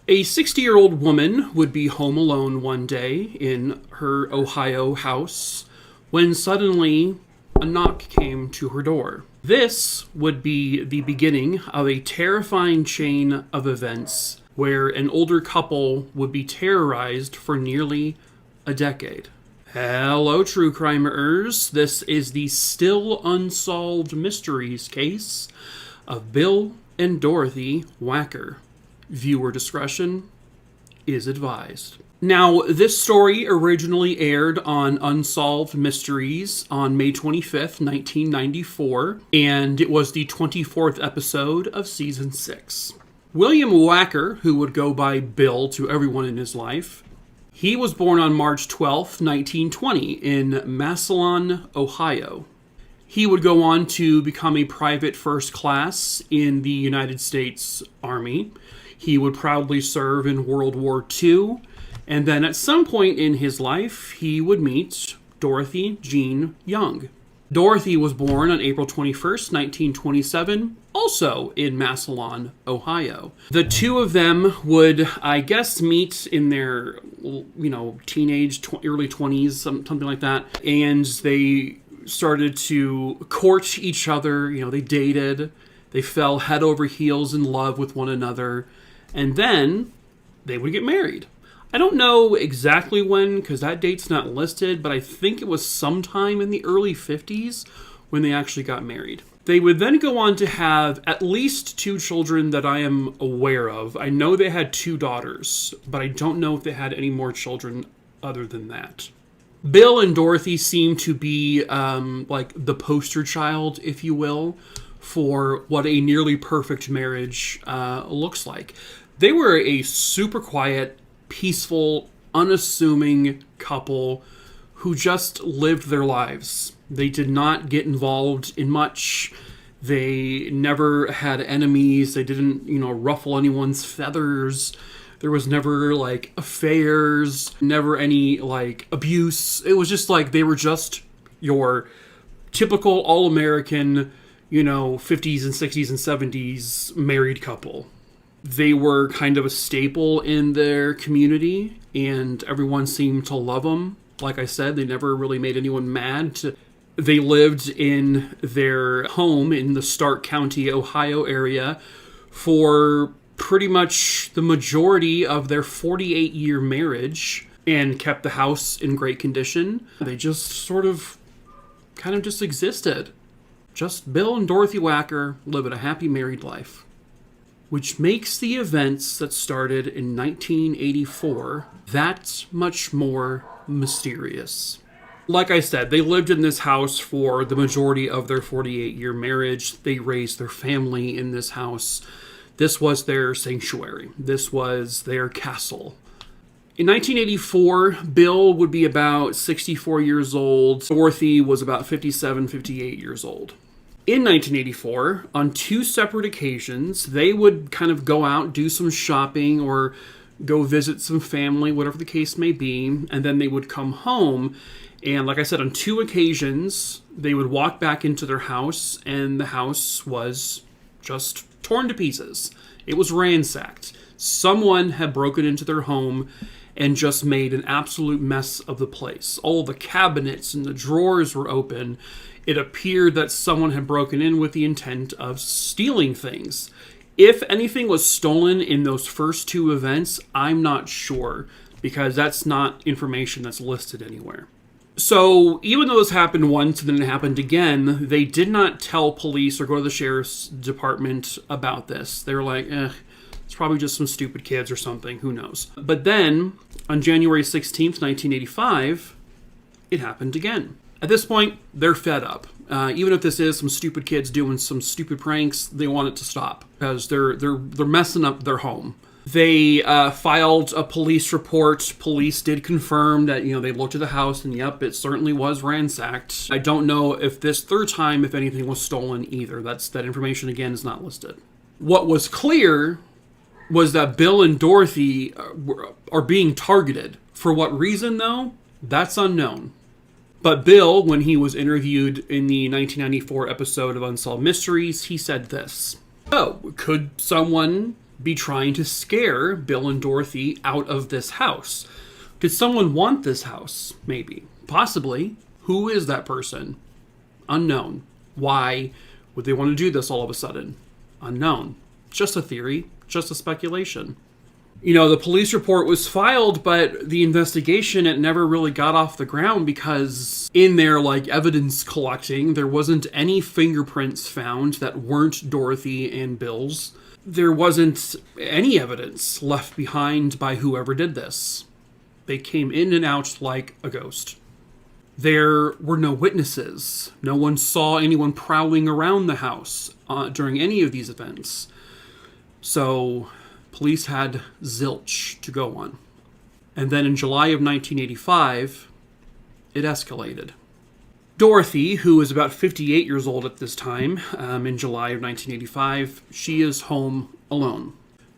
A 60-year-old woman would be home alone one day in her Ohio house when suddenly a knock came to her door. This would be the beginning of a terrifying chain of events where an older couple would be terrorized for nearly a decade. Hello, true crimeers. This is the still unsolved mysteries case of Bill and Dorothy Wacker. Viewer discretion is advised. Now, this story originally aired on Unsolved Mysteries on May 25th, 1994, and it was the 24th episode of Season 6. William Wacker, who would go by Bill to everyone in his life, he was born on March 12th, 1920, in Massillon, Ohio. He would go on to become a private first class in the United States Army. He would proudly serve in World War II, and then at some point in his life, he would meet Dorothy Jean Young. Dorothy was born on April 21st, 1927, also in Massillon, Ohio. The two of them would, I guess, meet in their, teenage, early 20s, something like that, and they started to court each other. They dated, they fell head over heels in love with one another, and then they would get married. I don't know exactly when, because that date's not listed, but I think it was sometime in the early 50s when they actually got married. They would then go on to have at least 2 children that I am aware of. I know they had 2 daughters, but I don't know if they had any more children other than that. Bill and Dorothy seem to be like the poster child, if you will, for what a nearly perfect marriage looks like. They were a super quiet, peaceful, unassuming couple who just lived their lives. They did not get involved in much. They never had enemies. They didn't, ruffle anyone's feathers. There was never, affairs, never any, abuse. It was just they were just your typical all-American, 50s and 60s and 70s married couple. They were kind of a staple in their community, and everyone seemed to love them. Like I said, they never really made anyone mad. They lived in their home in the Stark County, Ohio area for pretty much the majority of their 48-year marriage and kept the house in great condition. They just kind of just existed. Just Bill and Dorothy Wacker living a happy married life. Which makes the events that started in 1984 that much more mysterious. Like I said, they lived in this house for the majority of their 48-year marriage. They raised their family in this house. This was their sanctuary. This was their castle. In 1984, Bill would be about 64 years old. Dorothy was about 57, 58 years old. In 1984, on 2 separate occasions, they would kind of go out, do some shopping, or go visit some family, whatever the case may be, and then they would come home. And like I said, on 2 occasions, they would walk back into their house, and the house was just torn to pieces. It was ransacked. Someone had broken into their home and just made an absolute mess of the place. All the cabinets and the drawers were open. It appeared that someone had broken in with the intent of stealing things. If anything was stolen in those first 2 events, I'm not sure, because that's not information that's listed anywhere. So, even though this happened once and then it happened again, they did not tell police or go to the sheriff's department about this. They were like, it's probably just some stupid kids or something, who knows. But then, on January 16th, 1985, it happened again. At this point, they're fed up. Even if this is some stupid kids doing some stupid pranks, they want it to stop because they're messing up their home. They filed a police report. Police did confirm that, they looked at the house and yep, it certainly was ransacked. I don't know if this third time, if anything was stolen either. That information again is not listed. What was clear was that Bill and Dorothy are being targeted. For what reason though? That's unknown. But Bill, when he was interviewed in the 1994 episode of Unsolved Mysteries, he said this. Oh, could someone be trying to scare Bill and Dorothy out of this house? Did someone want this house? Maybe. Possibly. Who is that person? Unknown. Why would they want to do this all of a sudden? Unknown. Just a theory. Just a speculation. You know, the police report was filed, but the investigation, it never really got off the ground because in their, evidence collecting, there wasn't any fingerprints found that weren't Dorothy and Bill's. There wasn't any evidence left behind by whoever did this. They came in and out like a ghost. There were no witnesses. No one saw anyone prowling around the house during any of these events. So police had zilch to go on. And then in July of 1985, it escalated. Dorothy, who was about 58 years old at this time, in July of 1985, she is home alone.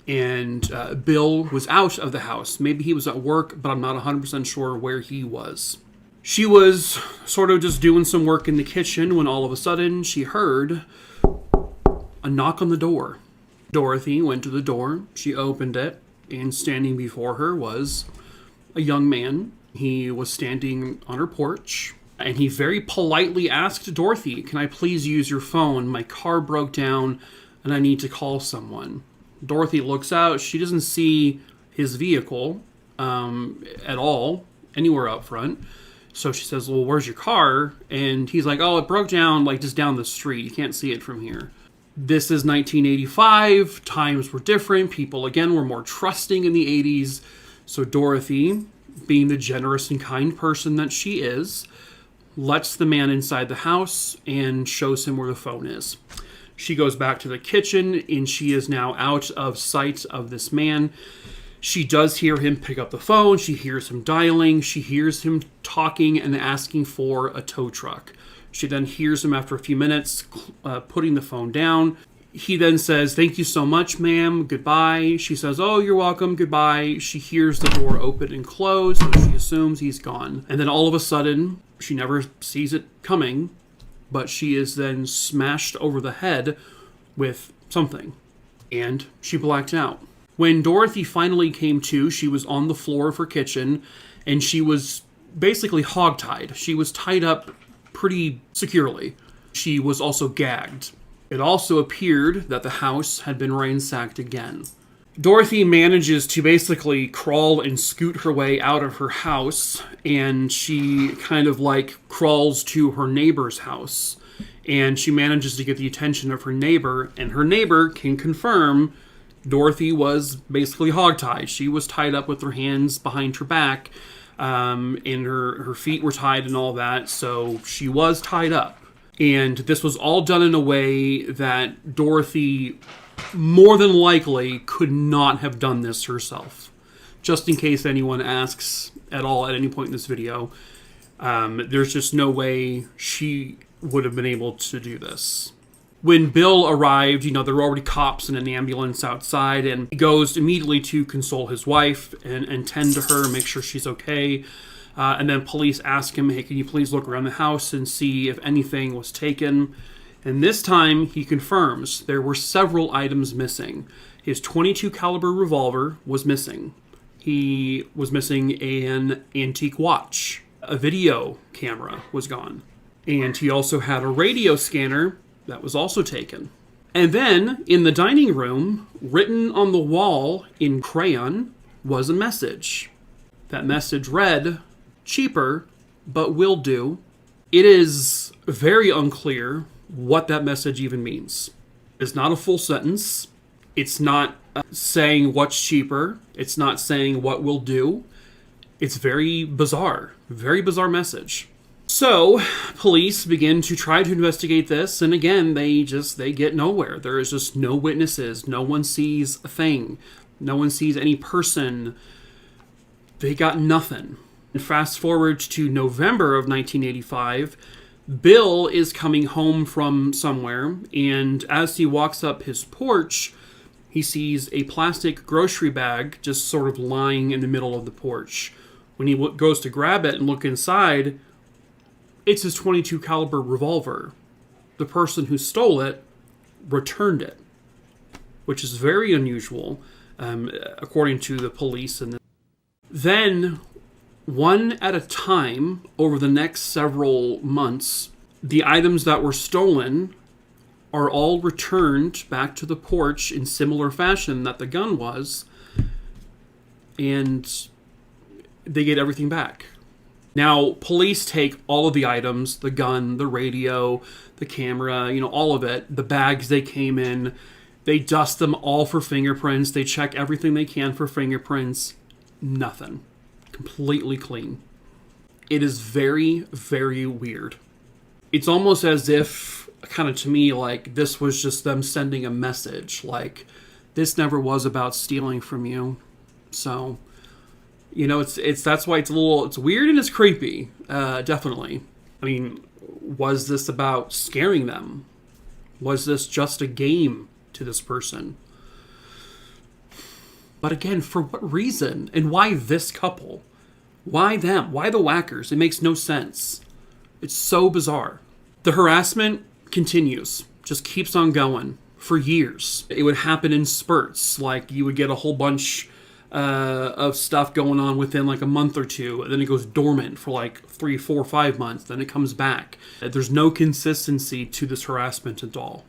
And Bill was out of the house. Maybe he was at work, but I'm not 100% sure where he was. She was sort of just doing some work in the kitchen when all of a sudden she heard a knock on the door. Dorothy went to the door, she opened it, and standing before her was a young man. He was standing on her porch, and he very politely asked Dorothy, "Can I please use your phone? My car broke down, and I need to call someone." Dorothy looks out. She doesn't see his vehicle at all, anywhere up front. So she says, "Well, where's your car?" And he's like, "Oh, it broke down, just down the street. You can't see it from here." This is 1985. Times were different. People, again, were more trusting in the 80s. So Dorothy, being the generous and kind person that she is, lets the man inside the house and shows him where the phone is. She goes back to the kitchen, and she is now out of sight of this man. She does hear him pick up the phone. She hears him dialing. She hears him talking and asking for a tow truck. She then hears him after a few minutes putting the phone down. He then says, "Thank you so much, ma'am. Goodbye." She says, "Oh, you're welcome. Goodbye." She hears the door open and close, so she assumes he's gone. And then all of a sudden, she never sees it coming, but she is then smashed over the head with something. And she blacked out. When Dorothy finally came to, she was on the floor of her kitchen, and she was basically hogtied. She was tied up pretty securely. She was also gagged. It also appeared that the house had been ransacked again. Dorothy manages to basically crawl and scoot her way out of her house, and she kind of crawls to her neighbor's house. And she manages to get the attention of her neighbor, and her neighbor can confirm Dorothy was basically hogtied. She was tied up with her hands behind her back, and her feet were tied and all that, so she was tied up. And this was all done in a way that Dorothy more than likely could not have done this herself. Just in case anyone asks at all at any point in this video, there's just no way she would have been able to do this. When Bill arrived, there were already cops and an ambulance outside, and he goes immediately to console his wife and tend to her, make sure she's okay. And then police ask him, "Hey, can you please look around the house and see if anything was taken?" And this time he confirms there were several items missing. His .22 caliber revolver was missing. He was missing an antique watch. A video camera was gone. And he also had a radio scanner that was also taken. And then, in the dining room, written on the wall in crayon, was a message. That message read, "Cheaper, but will do." It is very unclear what that message even means. It's not a full sentence. It's not saying what's cheaper. It's not saying what will do. It's very bizarre message. So, police begin to try to investigate this, and again, they get nowhere. There is just no witnesses. No one sees a thing. No one sees any person. They got nothing. And fast forward to November of 1985, Bill is coming home from somewhere, and as he walks up his porch, he sees a plastic grocery bag just sort of lying in the middle of the porch. When he goes to grab it and look inside, it's his .22 caliber revolver. The person who stole it returned it. which is very unusual, according to the police. And then, one at a time, over the next several months, the items that were stolen are all returned back to the porch in similar fashion that the gun was, and they get everything back. Now, police take all of the items, the gun, the radio, the camera, all of it, the bags they came in, they dust them all for fingerprints, they check everything they can for fingerprints, nothing. Completely clean. It is very, very weird. It's almost as if, kind of to me, like, this was just them sending a message, like, this never was about stealing from you. So, that's why it's weird and it's creepy, definitely. I mean, was this about scaring them? Was this just a game to this person? But again, for what reason? And why this couple? Why them? Why the Wackers? It makes no sense. It's so bizarre. The harassment continues, just keeps on going for years. It would happen in spurts, like you would get a whole bunch of stuff going on within like a month or two, and then it goes dormant for like 3, 4, 5 months, then it comes back. There's no consistency to this harassment at all.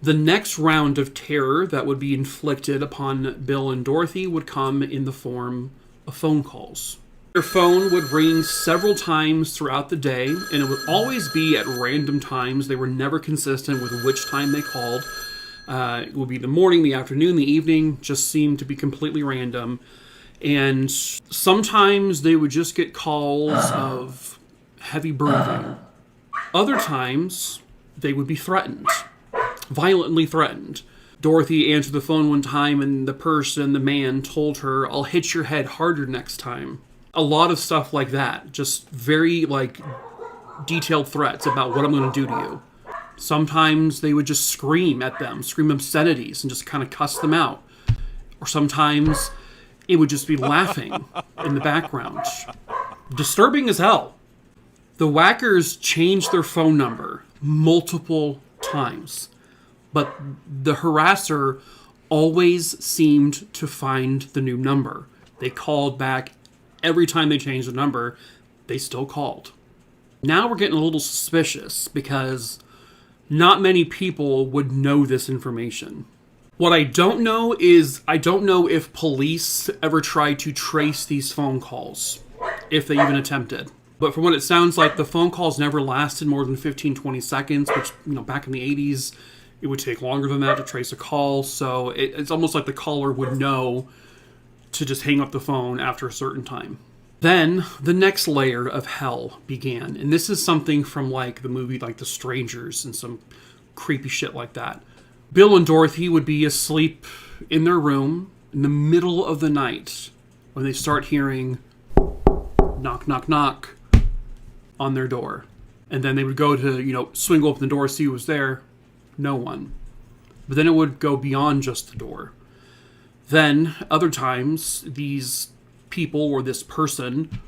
The next round of terror that would be inflicted upon Bill and Dorothy would come in the form of phone calls. Their phone would ring several times throughout the day, and it would always be at random times. They were never consistent with which time they called. It would be the morning, the afternoon, the evening, just seemed to be completely random. And sometimes they would just get calls of heavy breathing. Other times, they would be threatened, violently threatened. Dorothy answered the phone one time, and the man, told her, "I'll hit your head harder next time." A lot of stuff like that. Just very, detailed threats about what I'm going to do to you. Sometimes they would just scream at them, scream obscenities, and just kind of cuss them out. Or sometimes it would just be laughing in the background. Disturbing as hell. The Wackers changed their phone number multiple times, but the harasser always seemed to find the new number. They called back. Every time they changed the number, they still called. Now we're getting a little suspicious because not many people would know this information. What I don't know is, I don't know if police ever tried to trace these phone calls, if they even attempted. But from what it sounds like, the phone calls never lasted more than 15, 20 seconds, which, back in the 80s, it would take longer than that to trace a call. So it's almost like the caller would know to just hang up the phone after a certain time. Then the next layer of hell began. And this is something from the movie The Strangers and some creepy shit like that. Bill and Dorothy would be asleep in their room in the middle of the night when they start hearing knock, knock, knock on their door. And then they would go to, swing open the door, see who was there. No one. But then it would go beyond just the door. Then, other times, these people or this person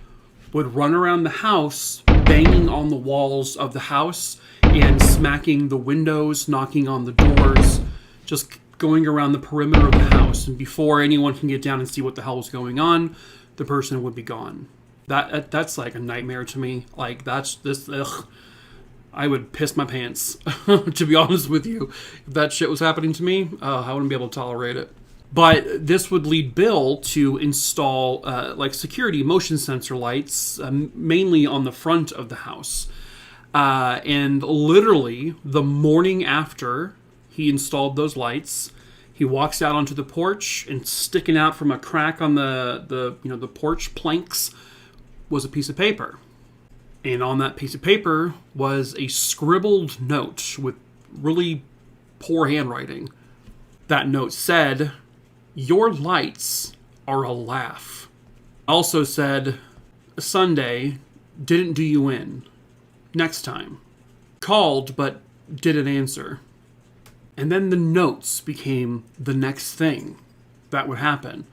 would run around the house, banging on the walls of the house and smacking the windows, knocking on the doors, just going around the perimeter of the house. And before anyone can get down and see what the hell was going on, the person would be gone. That's like a nightmare to me. I would piss my pants, to be honest with you. If that shit was happening to me, I wouldn't be able to tolerate it. But this would lead Bill to install security motion sensor lights, mainly on the front of the house. And literally the morning after he installed those lights, he walks out onto the porch, and sticking out from a crack on the porch planks was a piece of paper. And on that piece of paper was a scribbled note with really poor handwriting. That note said, "Your lights are a laugh." Also said, "Sunday didn't do you in. Next time. Called, but didn't answer." And then the notes became the next thing that would happen.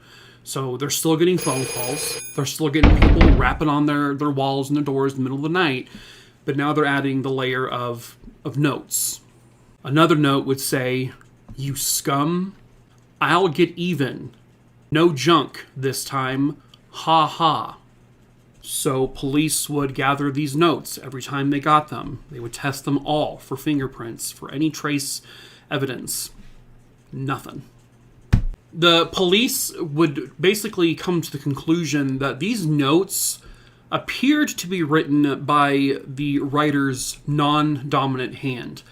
So they're still getting phone calls. They're still getting people rapping on their walls and their doors in the middle of the night. But now they're adding the layer of notes. Another note would say, "You scum. I'll get even. No junk this time. Ha ha. So police would gather these notes every time they got them. They would test them all for fingerprints, for any trace evidence. Nothing. The police would basically come to the conclusion that these notes appeared to be written by the writer's non-dominant hand.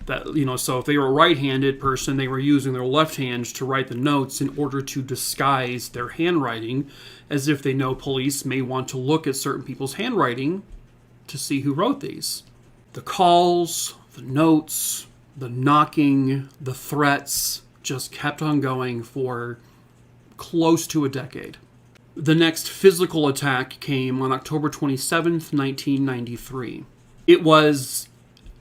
That, so if they were a right-handed person, they were using their left hand to write the notes in order to disguise their handwriting, as if they know police may want to look at certain people's handwriting to see who wrote these. The calls, the notes, the knocking, the threats just kept on going for close to a decade. The next physical attack came on October 27th, 1993. It was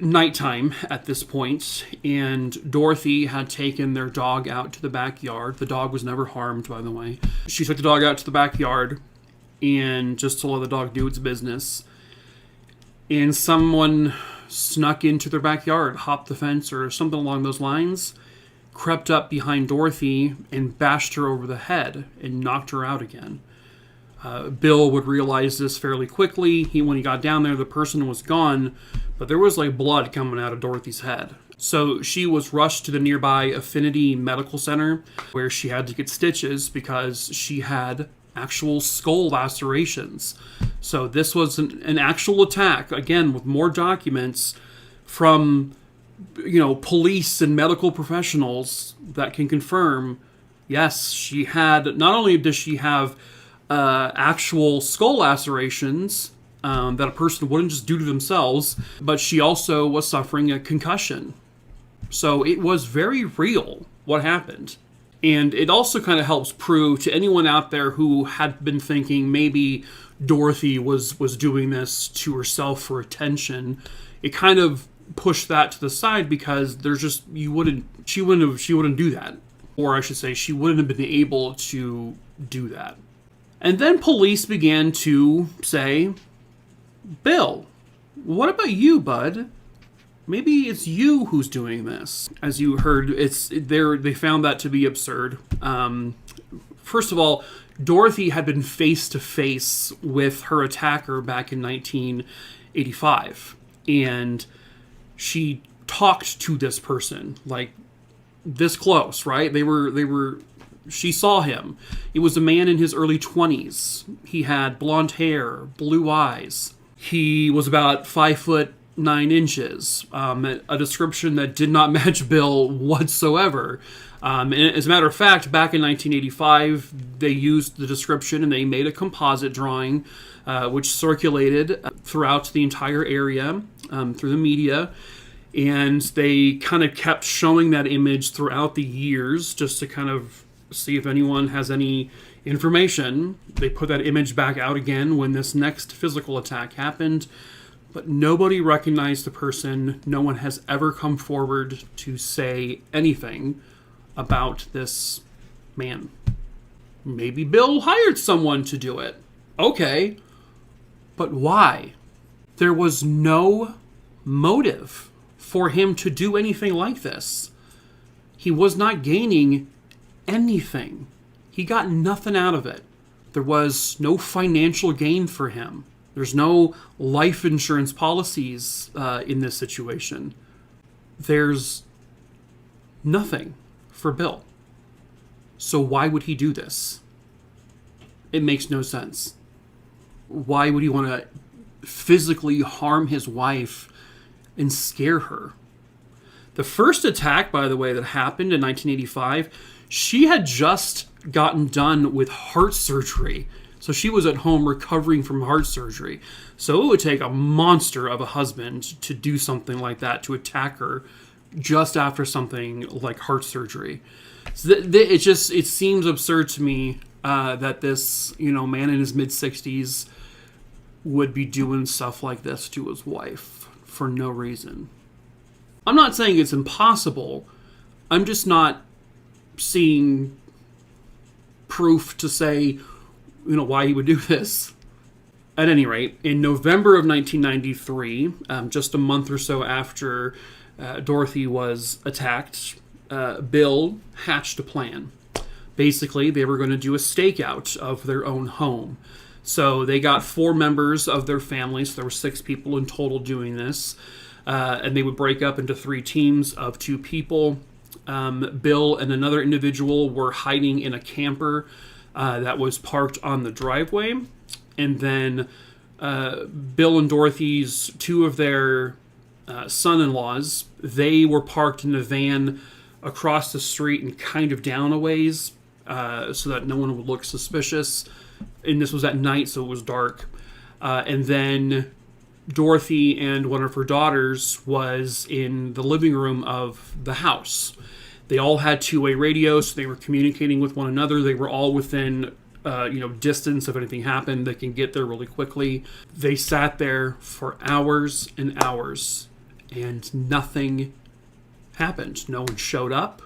nighttime at this point, and Dorothy had taken their dog out to the backyard. The dog was never harmed, by the way. She took the dog out to the backyard, and just to let the dog do its business. And someone snuck into their backyard, hopped the fence or something along those lines, crept up behind Dorothy and bashed her over the head and knocked her out again. Bill would realize this fairly quickly. When he got down there, the person was gone, but there was blood coming out of Dorothy's head. So she was rushed to the nearby Affinity Medical Center, where she had to get stitches because she had actual skull lacerations. So this was an actual attack, again, with more documents from police and medical professionals that can confirm, yes, she had, not only does she have actual skull lacerations that a person wouldn't just do to themselves, but she also was suffering a concussion. So it was very real what happened. And it also kind of helps prove to anyone out there who had been thinking maybe Dorothy was doing this to herself for attention. It kind of pushed that to the side, because there's just, she wouldn't do that. Or I should say, she wouldn't have been able to do that. And then police began to say, Bill, what about you, bud? Maybe it's you who's doing this. As you heard, they found that to be absurd. First of all, Dorothy had been face to face with her attacker back in 1985, and she talked to this person this close, right? She saw him. It was a man in his early 20s. He had blonde hair, blue eyes. He was about 5'9". A description that did not match Bill whatsoever. And as a matter of fact, back in 1985, they used the description and they made a composite drawing, which circulated throughout the entire area through the media. And they kind of kept showing that image throughout the years just to kind of see if anyone has any information. They put that image back out again when this next physical attack happened, but nobody recognized the person. No one has ever come forward to say anything about this man. Maybe Bill hired someone to do it. Okay, but why? There was no motive for him to do anything like this. He was not gaining anything. He got nothing out of it. There was no financial gain for him. There's no life insurance policies in this situation. There's nothing for Bill. So why would he do this? It makes no sense. Why would he want to physically harm his wife and scare her? The first attack, by the way, that happened in 1985, she had just gotten done with heart surgery. So she was at home recovering from heart surgery. So it would take a monster of a husband to do something like that, to attack her just after something like heart surgery. So it seems absurd to me that this man in his mid-60s would be doing stuff like this to his wife for no reason. I'm not saying it's impossible. I'm just not seeing proof to say, why he would do this. At any rate, in November of 1993, just a month or so after Dorothy was attacked, Bill hatched a plan. Basically, they were going to do a stakeout of their own home. So they got 4 members of their family, so there were 6 people in total doing this. And they would break up into 3 teams of 2 people. Bill and another individual were hiding in a camper that was parked on the driveway. And then Bill and Dorothy's 2 of their son-in-laws, they were parked in a van across the street and kind of down a ways so that no one would look suspicious. And this was at night, so it was dark. And then Dorothy and one of her daughters was in the living room of the house. They all had 2-way radios, so they were communicating with one another. They were all within distance. If anything happened, they can get there really quickly. They sat there for hours and hours, and nothing happened. No one showed up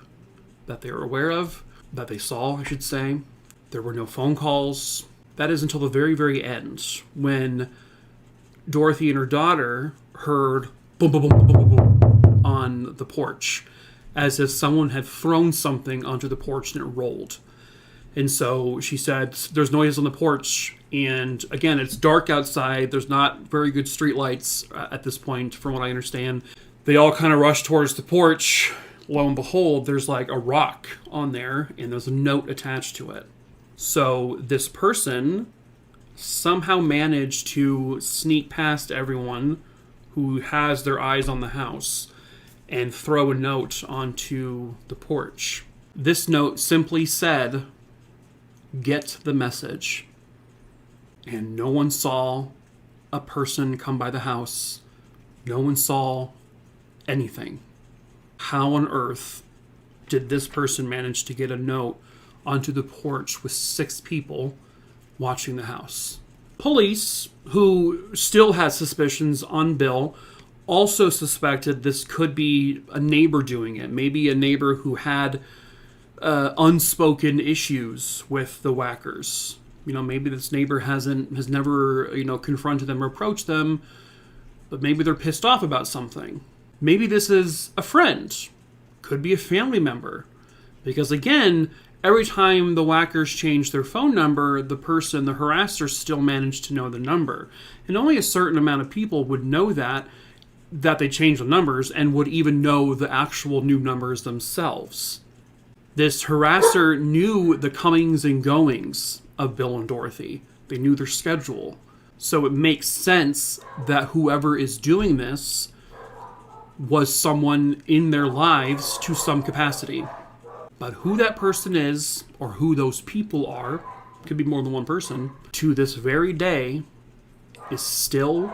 that they were aware of, that they saw, I should say. There were no phone calls. That is until the very, very end, when Dorothy and her daughter heard boom, boom, boom, boom, boom, boom on the porch, as if someone had thrown something onto the porch and it rolled. And so she said, there's noise on the porch. And again, it's dark outside. There's not very good street lights at this point, from what I understand. They all kind of rush towards the porch. Lo and behold, there's like a rock on there, and there's a note attached to it. So this person somehow managed to sneak past everyone who has their eyes on the house and throw a note onto the porch. This note simply said, "Get the message." And no one saw a person come by the house. No one saw anything. How on earth did this person manage to get a note onto the porch with 6 people watching the house? Police, who still had suspicions on Bill, also suspected this could be a neighbor doing it. Maybe a neighbor who had unspoken issues with the Wackers. Maybe this neighbor has never, confronted them or approached them, but maybe they're pissed off about something. Maybe this is a friend. Could be a family member. Because again, every time the Wackers changed their phone number, the harasser still managed to know the number. And only a certain amount of people would know that they changed the numbers and would even know the actual new numbers themselves. This harasser knew the comings and goings of Bill and Dorothy. They knew their schedule. So it makes sense that whoever is doing this was someone in their lives to some capacity. But who that person is, or who those people are, could be more than one person, to this very day, is still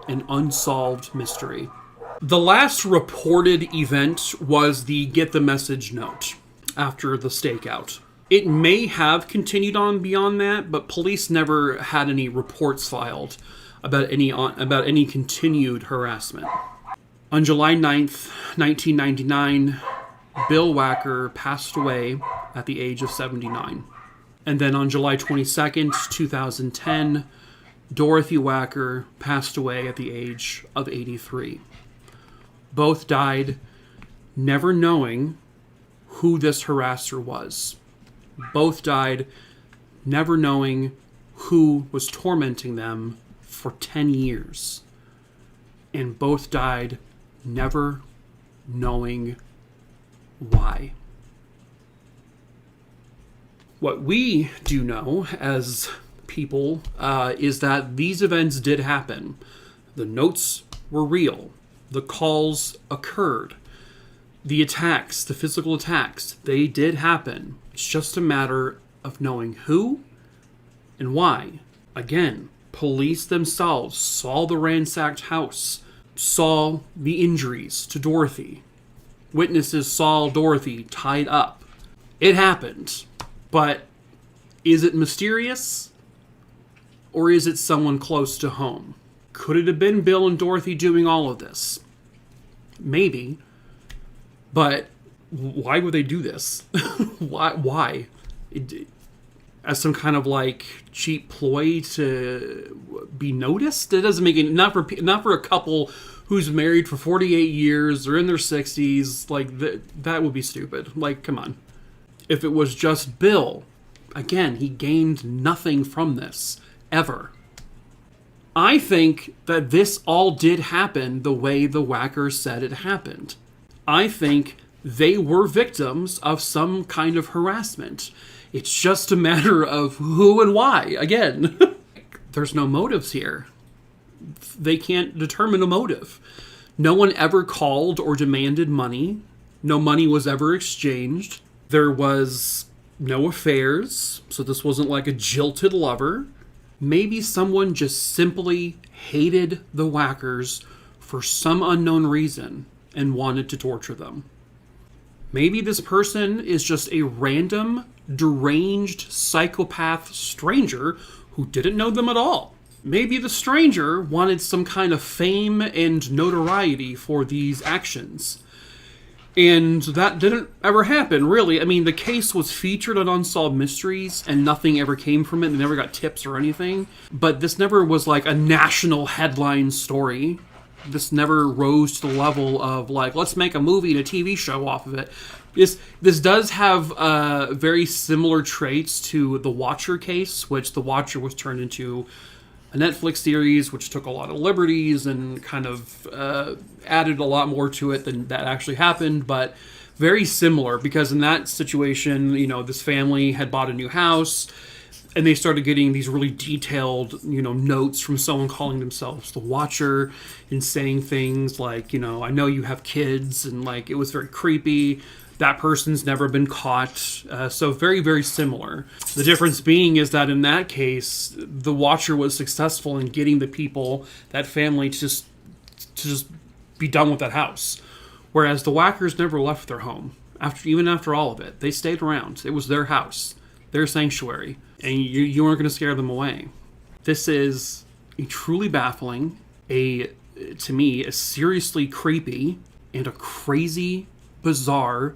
an unsolved mystery. The last reported event was the get the message note after the stakeout. It may have continued on beyond that, but police never had any reports filed about any continued harassment. On July 9th, 1999, Bill Wacker passed away at the age of 79. And then on July 22nd, 2010, Dorothy Wacker passed away at the age of 83. Both died never knowing who this harasser was. Both died never knowing who was tormenting them for 10 years. And both died never knowing why. What we do know as people is that these events did happen. The notes were real. The calls occurred. The attacks, the physical attacks, they did happen. It's just a matter of knowing who and why. Again, police themselves saw the ransacked house, saw the injuries to Dorothy. Witnesses saw Dorothy tied up. It happened. But is it mysterious? Or is it someone close to home? Could it have been Bill and Dorothy doing all of this? Maybe. But why would they do this? Why? As some kind of cheap ploy to be noticed? It doesn't make it, not for a couple who's married for 48 years, they're in their 60s, that would be stupid. Come on. if it was just Bill, again, he gained nothing from this, ever. I think that this all did happen the way the Wackers said it happened. I think they were victims of some kind of harassment. It's just a matter of who and why. Again, there's no motives here. They can't determine a motive. No one ever called or demanded money. No money was ever exchanged. There was no affairs, so this wasn't like a jilted lover. Maybe someone just simply hated the Wackers for some unknown reason and wanted to torture them. Maybe this person is just a random, deranged psychopath stranger who didn't know them at all. Maybe the stranger wanted some kind of fame and notoriety for these actions. And that didn't ever happen, really. I mean, the case was featured on Unsolved Mysteries, and nothing ever came from it. They never got tips or anything. But this never was like a national headline story. This never rose to the level of, like, let's make a movie and a TV show off of it. This does have very similar traits to the Watcher case, which the Watcher was turned into a Netflix series, which took a lot of liberties and kind of added a lot more to it than that actually happened, but very similar, because in that situation, you know, this family had bought a new house, and they started getting these really detailed, you know, notes from someone calling themselves the Watcher and saying things like, you know, I know you have kids, and like, it was very creepy. That person's never been caught. So very, very similar. The difference being is that in that case, the Watcher was successful in getting the people, that family, to just be done with that house. Whereas the Wackers never left their home. Even after all of it. They stayed around. It was their house, their sanctuary. And you weren't going to scare them away. This is a truly baffling, to me, a seriously creepy, and a crazy, bizarre,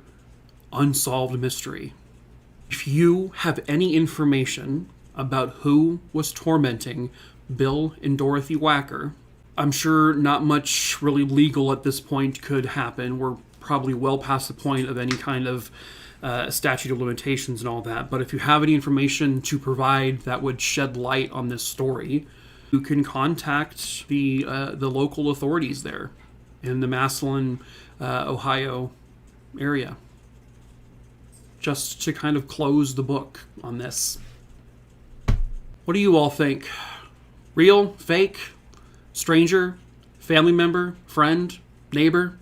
unsolved mystery. If you have any information about who was tormenting Bill and Dorothy Wacker, I'm sure not much really legal at this point could happen. We're probably well past the point of any kind of statute of limitations and all that. But if you have any information to provide that would shed light on this story, you can contact the local authorities there in the Massillon, Ohio area, just to kind of close the book on this. What do you all think? Real? Fake? Stranger? Family member? Friend? Neighbor?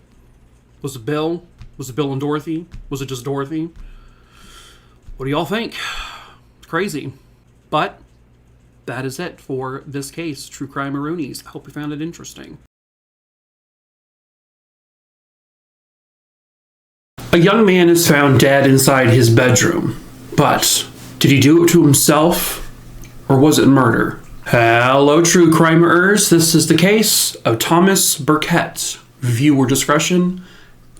Was it Bill? Was it Bill and Dorothy? Was it just Dorothy? What do y'all think? It's crazy. But that is it for this case, True Crime Maroonies. I hope you found it interesting. A young man is found dead inside his bedroom. But did he do it to himself, or was it murder? Hello, True Crimerers. This is the case of Thomas Burkett. Viewer discretion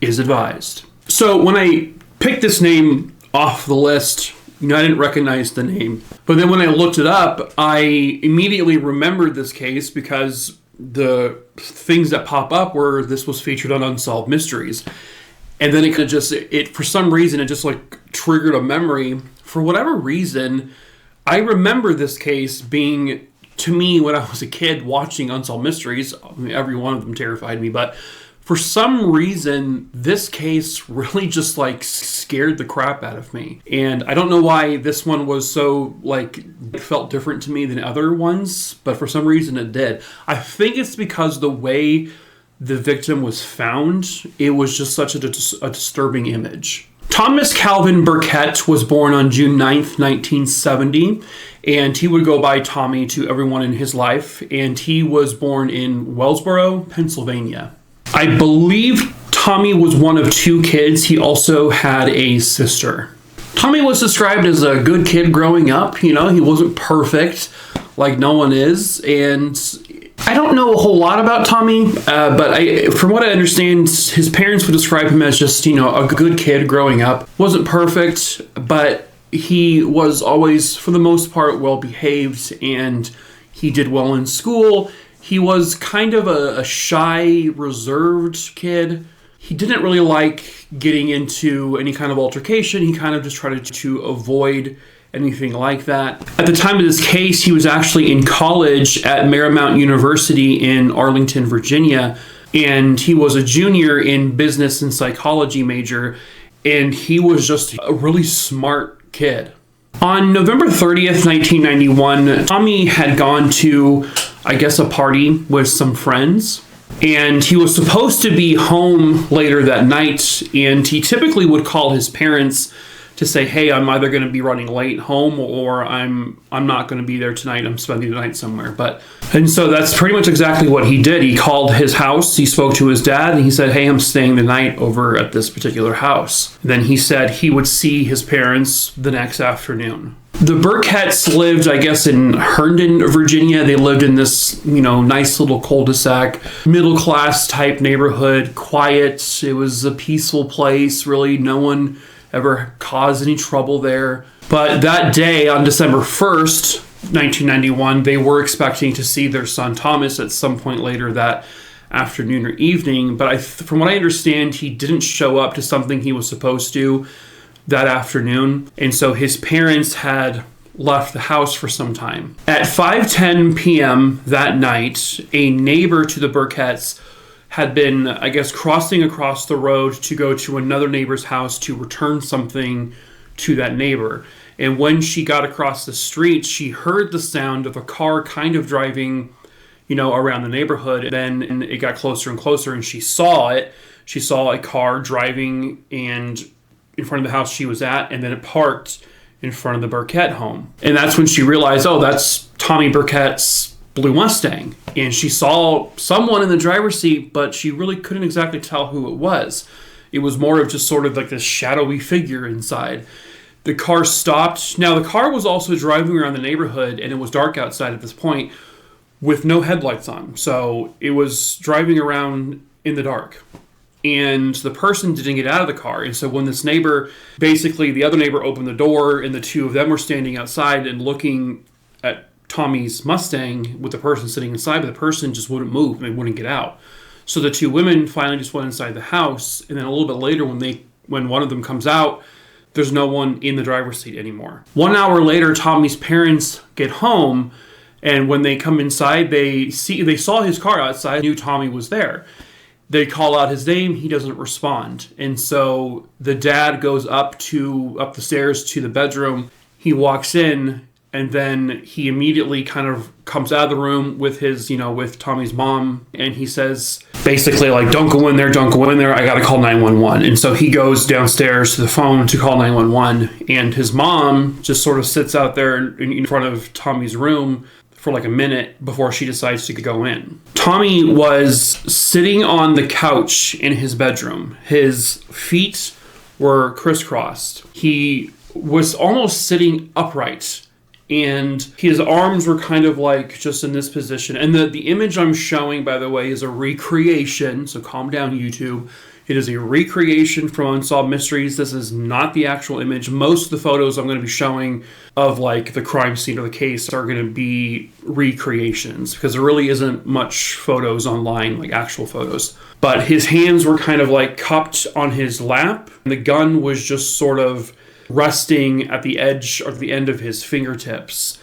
is advised. So when I picked this name off the list, I didn't recognize the name. But then when I looked it up, I immediately remembered this case because the things that pop up were this was featured on Unsolved Mysteries. And then for some reason, it just like triggered a memory. For whatever reason, I remember this case being, to me, when I was a kid watching Unsolved Mysteries, every one of them terrified me, but for some reason, this case really just like scared the crap out of me. And I don't know why this one was so it felt different to me than other ones, but for some reason it did. I think it's because the way the victim was found, it was just such a disturbing image. Thomas Calvin Burkett was born on June 9th, 1970, and he would go by Tommy to everyone in his life, and he was born in Wellsboro, Pennsylvania. I believe Tommy was one of two kids. He also had a sister. Tommy was described as a good kid growing up. He wasn't perfect like no one is, and I don't know a whole lot about Tommy, but from what I understand, his parents would describe him as just, a good kid growing up. Wasn't perfect, but he was always, for the most part, well-behaved, and he did well in school. He was kind of a shy, reserved kid, He didn't really like getting into any kind of altercation. He kind of just tried to avoid anything like that. At the time of this case, he was actually in college at Marymount University in Arlington, Virginia, and he was a junior in business and psychology major, and he was just a really smart kid. On November 30th, 1991, Tommy had gone to, I guess, a party with some friends, and he was supposed to be home later that night, and he typically would call his parents to say, hey, I'm either going to be running late home or I'm not going to be there tonight. I'm spending the night somewhere. And so that's pretty much exactly what he did. He called his house. He spoke to his dad and he said, hey, I'm staying the night over at this particular house. Then he said he would see his parents the next afternoon. The Burketts lived, I guess, in Herndon, Virginia. They lived in this, nice little cul-de-sac, middle-class type neighborhood, quiet. It was a peaceful place. Really, no one ever caused any trouble there. But that day, on December 1st, 1991, they were expecting to see their son Thomas at some point later that afternoon or evening. But from what I understand, he didn't show up to something he was supposed to that afternoon. And so his parents had left the house for some time. At 5:10 p.m. that night, a neighbor to the Burketts had been, I guess, crossing across the road to go to another neighbor's house to return something to that neighbor. And when she got across the street, she heard the sound of a car kind of driving, around the neighborhood. And then it got closer and closer, and she saw it. She saw a car driving and in front of the house she was at, and then it parked in front of the Burkett home. And that's when she realized, oh, that's Tommy Burkett's blue Mustang. And she saw someone in the driver's seat, but she really couldn't exactly tell who it was. It was more of just sort of like this shadowy figure inside. The car stopped. Now, the car was also driving around the neighborhood, and it was dark outside at this point with no headlights on. So it was driving around in the dark. And the person didn't get out of the car. And so when this neighbor, basically the other neighbor opened the door, and the two of them were standing outside and looking at Tommy's Mustang with the person sitting inside, but the person just wouldn't move and they wouldn't get out. So the two women finally just went inside the house, and then a little bit later when one of them comes out, there's no one in the driver's seat anymore. 1 hour later, Tommy's parents get home, and when they come inside, they saw his car outside, knew Tommy was there. They call out his name, he doesn't respond. And so the dad goes up the stairs to the bedroom. He walks in, and then he immediately kind of comes out of the room with with Tommy's mom, and he says basically like, don't go in there, I gotta call 911. And so he goes downstairs to the phone to call 911, and his mom just sort of sits out there in front of Tommy's room for like a minute before she decides to go in. Tommy was sitting on the couch in his bedroom. His feet were crisscrossed. He was almost sitting upright, and his arms were kind of like just in this position. And the image I'm showing, by the way, is a recreation. So calm down, YouTube. It is a recreation from Unsolved Mysteries. This is not the actual image. Most of the photos I'm going to be showing of like the crime scene or the case are going to be recreations, because there really isn't much photos online, like actual photos. But his hands were kind of like cupped on his lap, and the gun was just sort of resting at the edge or the end of his fingertips.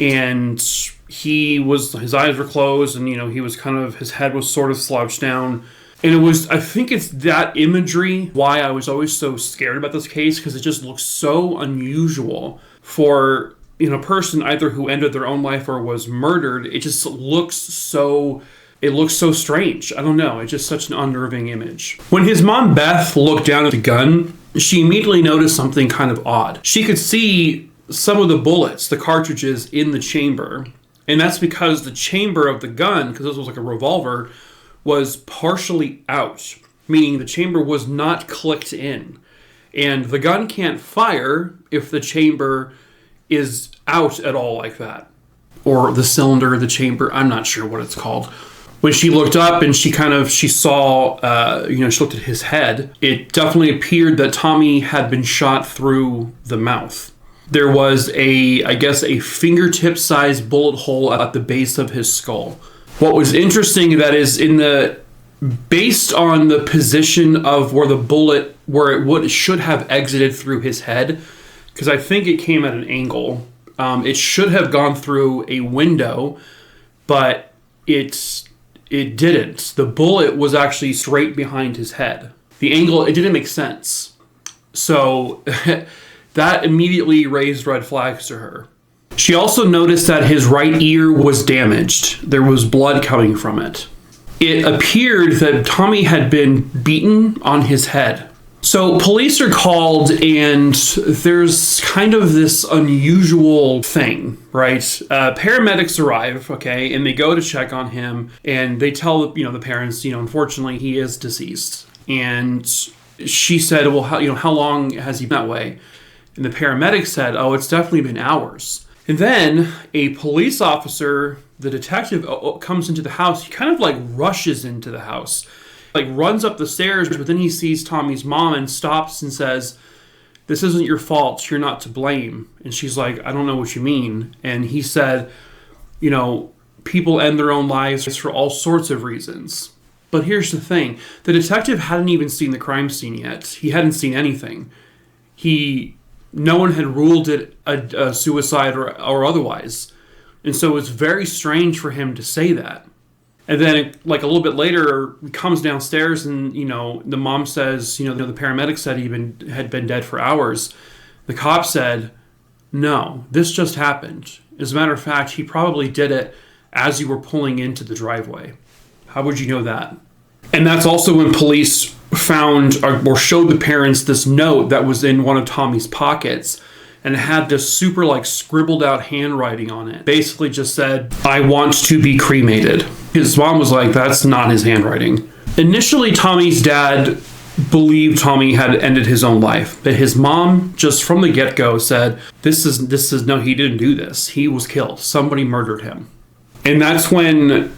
And his eyes were closed, and he was his head was sort of slouched down. And I think it's that imagery why I was always so scared about this case, because it just looks so unusual for a person either who ended their own life or was murdered. It just looks so strange. I don't know. It's just such an unnerving image. When his mom, Beth, looked down at the gun, she immediately noticed something kind of odd. She could see some of the bullets, the cartridges in the chamber. And that's because the chamber of the gun, because this was like a revolver, was partially out, meaning the chamber was not clicked in. And the gun can't fire if the chamber is out at all like that. Or the cylinder, the chamber, I'm not sure what it's called. When she looked up and she saw, she looked at his head, it definitely appeared that Tommy had been shot through the mouth. There was a fingertip-sized bullet hole at the base of his skull. What was interesting, that is, in the based on the position of where the bullet, where it should have exited through his head, because I think it came at an angle. It should have gone through a window, but it didn't. The bullet was actually straight behind his head. The angle, it didn't make sense. So that immediately raised red flags to her. She also noticed that his right ear was damaged. There was blood coming from it. It appeared that Tommy had been beaten on his head. So police are called, and there's kind of this unusual thing, right? Paramedics arrive, okay, and they go to check on him, and they tell, the parents, unfortunately, he is deceased. And she said, well, how long has he been that way? And the paramedic said, oh, it's definitely been hours. And then a police officer, the detective, comes into the house. He kind of like rushes into the house, like runs up the stairs, but then he sees Tommy's mom and stops and says, this isn't your fault. You're not to blame. And she's like, I don't know what you mean. And he said, people end their own lives for all sorts of reasons. But here's the thing. The detective hadn't even seen the crime scene yet. He hadn't seen anything. No one had ruled it a suicide or otherwise. And so it's very strange for him to say that. And then, like a little bit later, he comes downstairs and, the mom says, the paramedic said he had been dead for hours. The cop said, no, this just happened. As a matter of fact, he probably did it as you were pulling into the driveway. How would you know that? And that's also when police found or showed the parents this note that was in one of Tommy's pockets, and it had this super scribbled out handwriting on it. Basically just said, I want to be cremated. His mom was like, that's not his handwriting. Initially, Tommy's dad believed Tommy had ended his own life, but his mom just from the get-go said, this is no, he didn't do this. He was killed. Somebody murdered him. And that's when,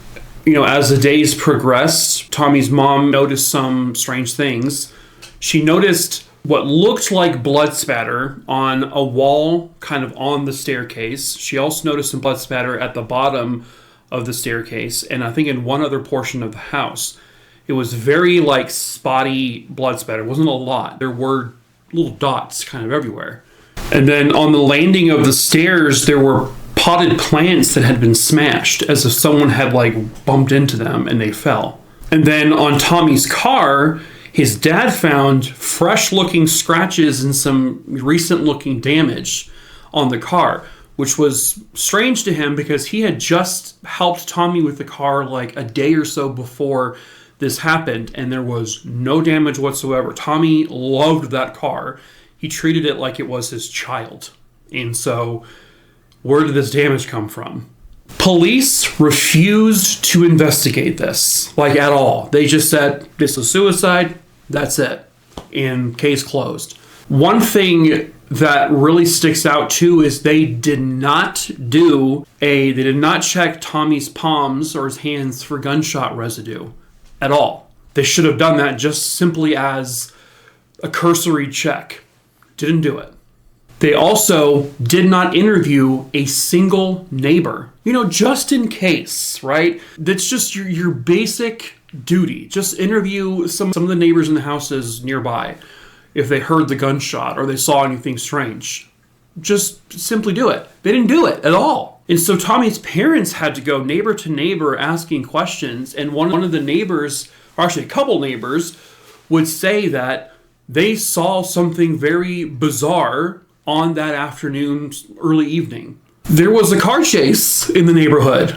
as the days progressed, Tommy's mom noticed some strange things. She noticed what looked like blood spatter on a wall kind of on the staircase. She also noticed some blood spatter at the bottom of the staircase, and I think in one other portion of the house. It was very spotty blood spatter. It wasn't a lot. There were little dots kind of everywhere. And then on the landing of the stairs, there were potted plants that had been smashed as if someone had bumped into them and they fell. And then on Tommy's car, his dad found fresh looking scratches and some recent looking damage on the car, which was strange to him because he had just helped Tommy with the car a day or so before this happened, and there was no damage whatsoever. Tommy loved that car. He treated it like it was his child. And so, where did this damage come from? Police refused to investigate this, at all. They just said, this is suicide, that's it. And case closed. One thing that really sticks out too is they did not check Tommy's palms or his hands for gunshot residue at all. They should have done that just simply as a cursory check. Didn't do it. They also did not interview a single neighbor, just in case, right? That's just your basic duty. Just interview some of the neighbors in the houses nearby if they heard the gunshot or they saw anything strange. Just simply do it. They didn't do it at all. And so Tommy's parents had to go neighbor to neighbor asking questions, and one of the neighbors, or actually a couple neighbors, would say that they saw something very bizarre on that afternoon, early evening. There was a car chase in the neighborhood.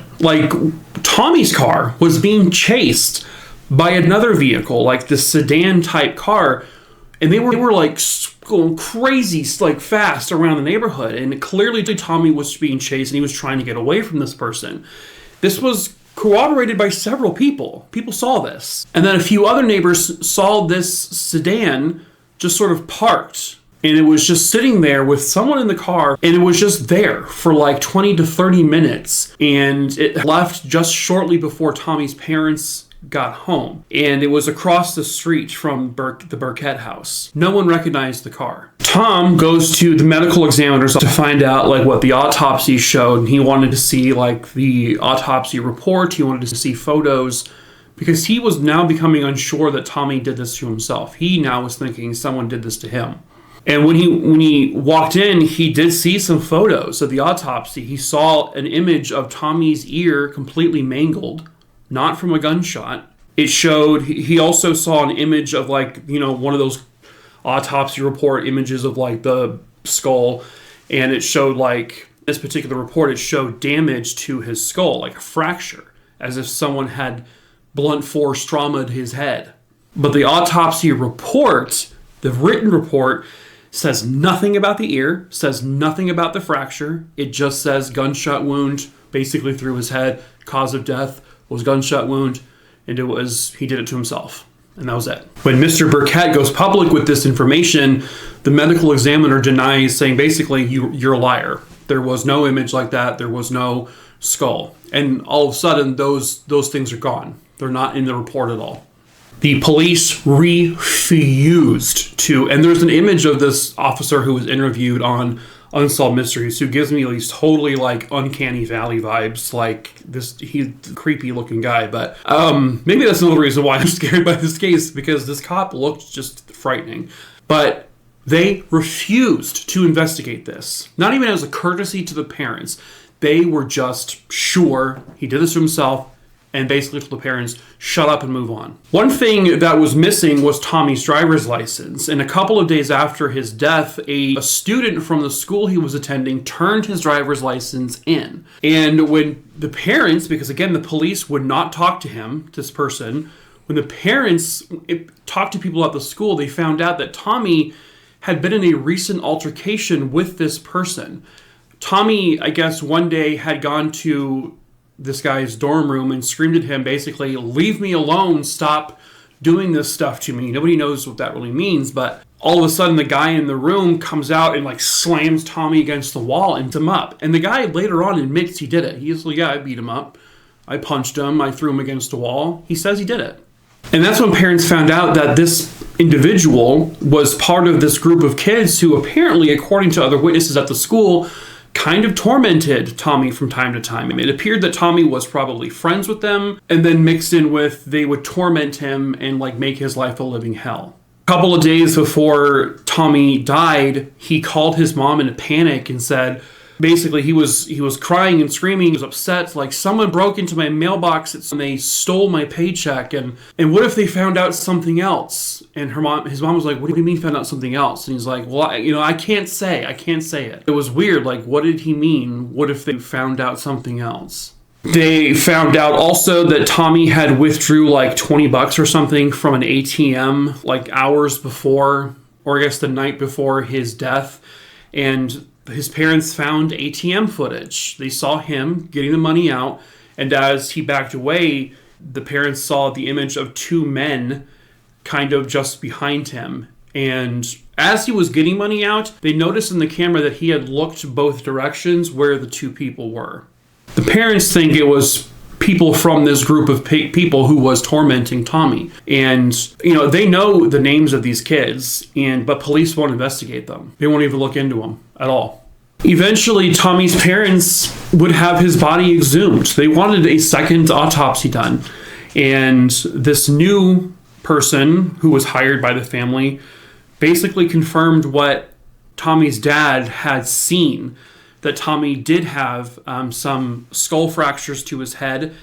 Tommy's car was being chased by another vehicle, this sedan type car, and they were going crazy, fast around the neighborhood. And clearly Tommy was being chased and he was trying to get away from this person. This was corroborated by several people. People saw this. And then a few other neighbors saw this sedan just sort of parked. And it was just sitting there with someone in the car, and it was just there for 20 to 30 minutes. And it left just shortly before Tommy's parents got home. And it was across the street from the Burkett house. No one recognized the car. Tom goes to the medical examiners to find out what the autopsy showed. And he wanted to see the autopsy report. He wanted to see photos because he was now becoming unsure that Tommy did this to himself. He now was thinking someone did this to him. And when he walked in, he did see some photos of the autopsy. He saw an image of Tommy's ear completely mangled, not from a gunshot. It showed, he also saw an image of one of those autopsy report images of the skull. And it showed this particular report, it showed damage to his skull, like a fracture, as if someone had blunt force traumaed his head. But the autopsy report, the written report, says nothing about the ear, says nothing about the fracture. It just says gunshot wound, basically through his head. Cause of death was gunshot wound, and he did it to himself. And that was it. When Mr. Burkett goes public with this information, the medical examiner denies, saying basically, you're a liar. There was no image like that. There was no skull. And all of a sudden, those things are gone. They're not in the report at all. The police refused to, and there's an image of this officer who was interviewed on Unsolved Mysteries who gives me these totally uncanny valley vibes, he's a creepy looking guy, but maybe that's another reason why I'm scared by this case, because this cop looked just frightening. But they refused to investigate this, not even as a courtesy to the parents. They were just sure he did this to himself, and basically told the parents, shut up and move on. One thing that was missing was Tommy's driver's license. And a couple of days after his death, a student from the school he was attending turned his driver's license in. And when the parents, because again, the police would not talk to him, this person, when the parents talked to people at the school, they found out that Tommy had been in a recent altercation with this person. Tommy, I guess, one day had gone to this guy's dorm room and screamed at him, basically, leave me alone, stop doing this stuff to me. Nobody knows what that really means, but all of a sudden the guy in the room comes out and slams Tommy against the wall and beats him up. And the guy later on admits he did it. He's like, yeah, I beat him up. I punched him. I threw him against the wall. He says he did it. And that's when parents found out that this individual was part of this group of kids who apparently, according to other witnesses at the school, kind of tormented Tommy from time to time. It appeared that Tommy was probably friends with them, and then mixed in with they would torment him and make his life a living hell. A couple of days before Tommy died, he called his mom in a panic and said, basically he was crying and screaming. He was upset, someone broke into my mailbox and they stole my paycheck, and what if they found out something else? And his mom was like, what do you mean found out something else? And he's like, well, I can't say it. It was weird. What did he mean? What if they found out something else? They found out also that Tommy had withdrew $20 or something from an ATM hours before, or I guess the night before his death. And his parents found ATM footage. They saw him getting the money out, and as he backed away, the parents saw the image of two men kind of just behind him. And as he was getting money out, they noticed in the camera that he had looked both directions where the two people were. The parents think it was people from this group of people who was tormenting Tommy. And, they know the names of these kids, but police won't investigate them. They won't even look into them at all. Eventually, Tommy's parents would have his body exhumed. They wanted a second autopsy done. And this new person who was hired by the family basically confirmed what Tommy's dad had seen, that Tommy did have some skull fractures to his head,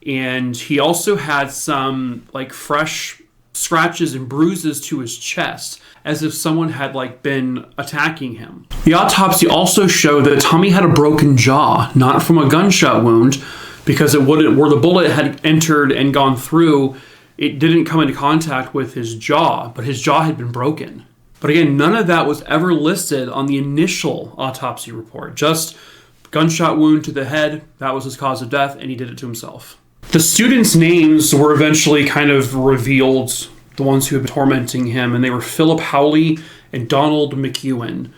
and he also had some fresh scratches and bruises to his chest, as if someone had been attacking him. The autopsy also showed that Tommy had a broken jaw, not from a gunshot wound, because where the bullet had entered and gone through, it didn't come into contact with his jaw, but his jaw had been broken. But again, none of that was ever listed on the initial autopsy report. Just gunshot wound to the head, that was his cause of death, and he did it to himself. The students' names were eventually kind of revealed, the ones who had been tormenting him, and they were Philip Howley and Donald McEwen.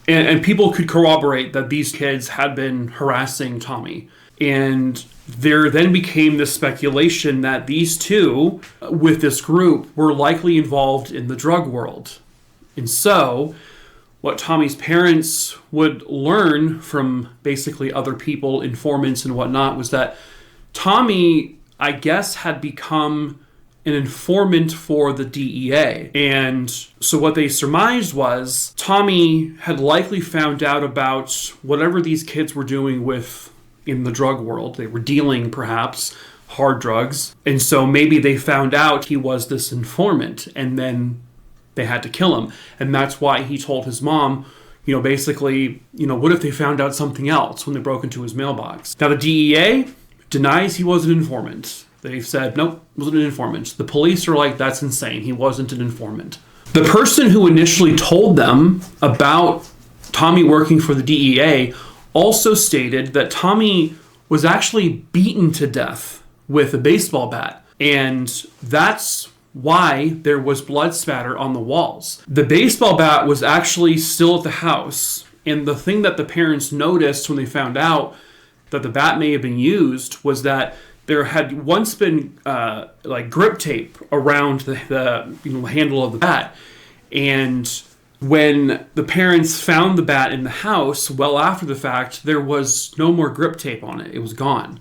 And people could corroborate that these kids had been harassing Tommy. And there then became this speculation that these two, with this group, were likely involved in the drug world. And so, what Tommy's parents would learn from basically other people, informants and whatnot, was that Tommy I guess, had become an informant for the DEA. And so what they surmised was Tommy had likely found out about whatever these kids were doing with in the drug world. They were dealing, perhaps, hard drugs. And so maybe they found out he was this informant, and then they had to kill him. And that's why he told his mom, basically, what if they found out something else when they broke into his mailbox? Now, the DEA denies he was an informant. They've said, nope, wasn't an informant. The police are like, that's insane. He wasn't an informant. The person who initially told them about Tommy working for the DEA also stated that Tommy was actually beaten to death with a baseball bat. And that's why there was blood spatter on the walls. The baseball bat was actually still at the house. And the thing that the parents noticed when they found out that the bat may have been used was that there had once been grip tape around the handle of the bat. And when the parents found the bat in the house, well after the fact, there was no more grip tape on it. It was gone.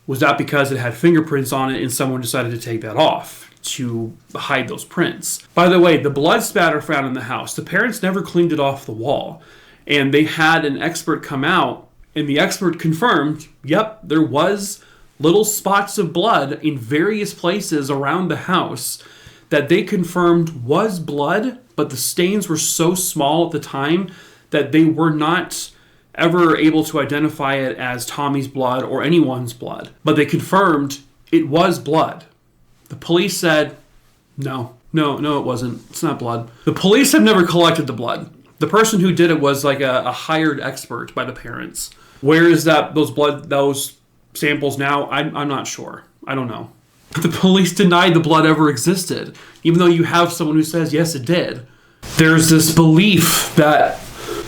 Was that because it had fingerprints on it and someone decided to take that off to hide those prints? By the way, the blood spatter found in the house, the parents never cleaned it off the wall. And they had an expert come out, and the expert confirmed, yep, there was little spots of blood in various places around the house that they confirmed was blood, but the stains were so small at the time that they were not ever able to identify it as Tommy's blood or anyone's blood. But they confirmed it was blood. The police said, no, it wasn't. It's not blood. The police have never collected the blood. The person who did it was like a hired expert by the parents. Where is those samples now? I'm not sure. I don't know. The police denied the blood ever existed, even though you have someone who says, yes, it did. There's this belief that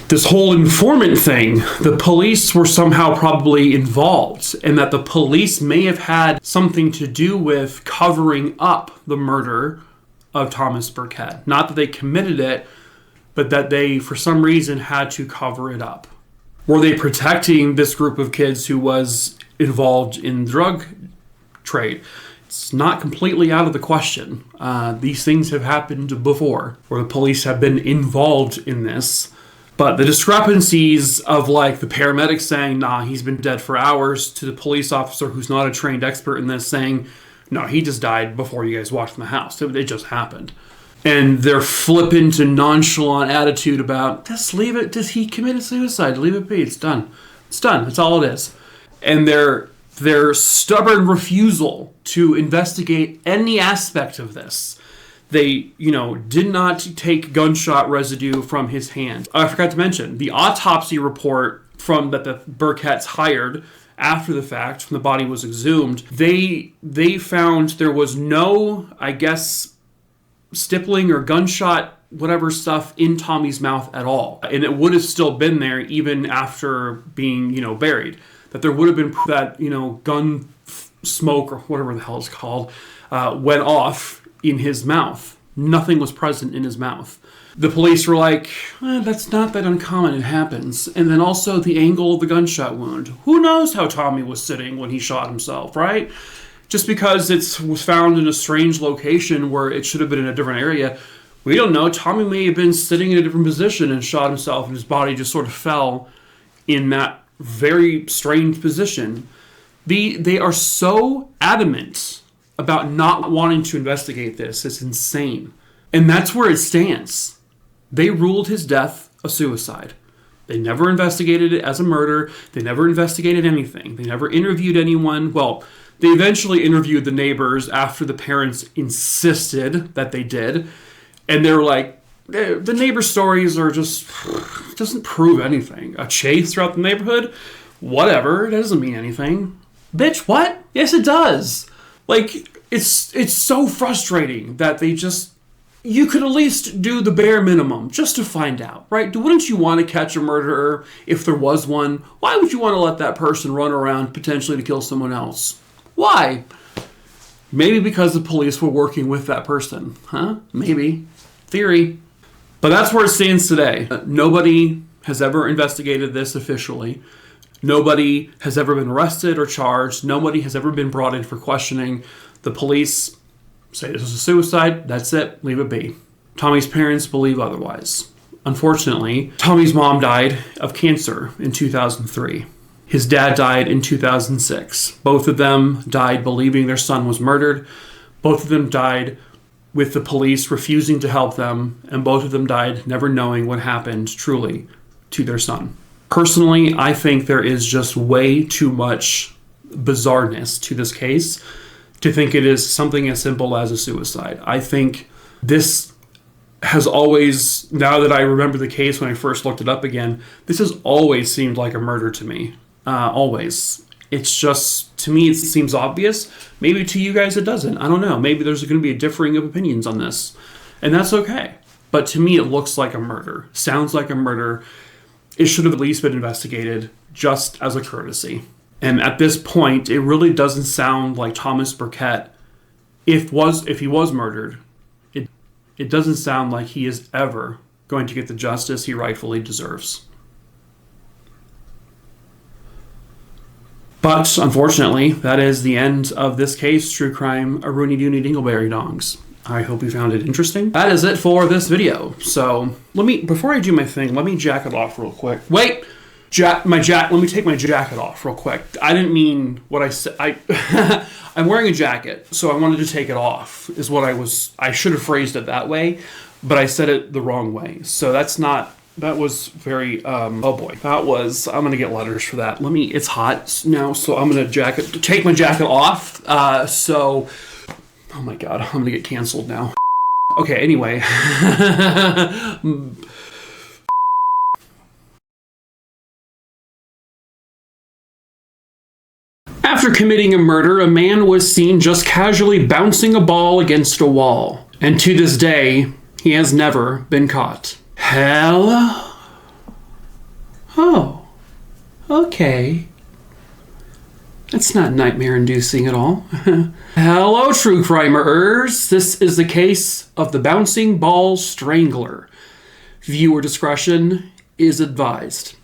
this whole informant thing, the police were somehow probably involved, and that the police may have had something to do with covering up the murder of Thomas Burkett. Not that they committed it, but that they, for some reason, had to cover it up. Were they protecting this group of kids who was involved in drug trade? It's not completely out of the question. These things have happened before, where the police have been involved in this. But the discrepancies of the paramedic saying, nah, he's been dead for hours, to the police officer who's not a trained expert in this saying, no, he just died before you guys walked in the house. It just happened. And their flippant and nonchalant attitude about, just leave it, he committed suicide, leave it be, it's done. It's done, that's all it is. And their stubborn refusal to investigate any aspect of this. They, did not take gunshot residue from his hand. I forgot to mention, the autopsy report that the Burketts hired after the fact, when the body was exhumed, they found there was no, I guess, stippling or gunshot, whatever stuff in Tommy's mouth at all. And it would have still been there even after being, buried. That there would have been that, gun smoke or whatever the hell it's called, went off in his mouth. Nothing was present in his mouth. The police were like, that's not that uncommon, it happens. And then also the angle of the gunshot wound. Who knows how Tommy was sitting when he shot himself, right? Just because it was found in a strange location where it should have been in a different area, we don't know. Tommy may have been sitting in a different position and shot himself, and his body just sort of fell in that very strange position. They are so adamant about not wanting to investigate this. It's insane. And that's where it stands. They ruled his death a suicide. They never investigated it as a murder. They never investigated anything. They never interviewed anyone. Well, they eventually interviewed the neighbors after the parents insisted that they did. And they're like, the neighbor stories are just, doesn't prove anything. A chase throughout the neighborhood? Whatever. It doesn't mean anything. Bitch, what? Yes, it does. It's so frustrating that you could at least do the bare minimum just to find out, right? Wouldn't you want to catch a murderer if there was one? Why would you want to let that person run around potentially to kill someone else? Why? Maybe because the police were working with that person, huh? Maybe. Theory. But that's where it stands today. Nobody has ever investigated this officially. Nobody has ever been arrested or charged. Nobody has ever been brought in for questioning. The police say this was a suicide. That's it. Leave it be. Tommy's parents believe otherwise. Unfortunately, Tommy's mom died of cancer in 2003. His dad died in 2006. Both of them died believing their son was murdered. Both of them died with the police refusing to help them, and both of them died never knowing what happened truly to their son. Personally, I think there is just way too much bizarreness to this case to think it is something as simple as a suicide. I think this has always, now that I remember the case when I first looked it up again, this has always seemed like a murder to me. Always. It's just, to me, it seems obvious. Maybe to you guys it doesn't. I don't know. Maybe there's going to be a differing of opinions on this. And that's okay. But to me, it looks like a murder. Sounds like a murder. It should have at least been investigated just as a courtesy. And at this point, it really doesn't sound like Thomas Burkett, if he was murdered, it doesn't sound like he is ever going to get the justice he rightfully deserves. But unfortunately, that is the end of this case, True Crime, a Rooney Dooney Dingleberry Dongs. I hope you found it interesting. That is it for this video. So before I do my thing, let me jack it off real quick. Wait, let me take my jacket off real quick. I didn't mean what I said. I'm wearing a jacket, so I wanted to take it off, is what I should have phrased it that way, but I said it the wrong way. So that was very, oh boy. I'm going to get letters for that. It's hot now, so I'm going to take my jacket off. Oh my God, I'm going to get canceled now. Okay, anyway. After committing a murder, a man was seen just casually bouncing a ball against a wall. And to this day, he has never been caught. Hello? Oh, okay. That's not nightmare-inducing at all. Hello, true crimerers. This is the case of the bouncing ball strangler. Viewer discretion is advised.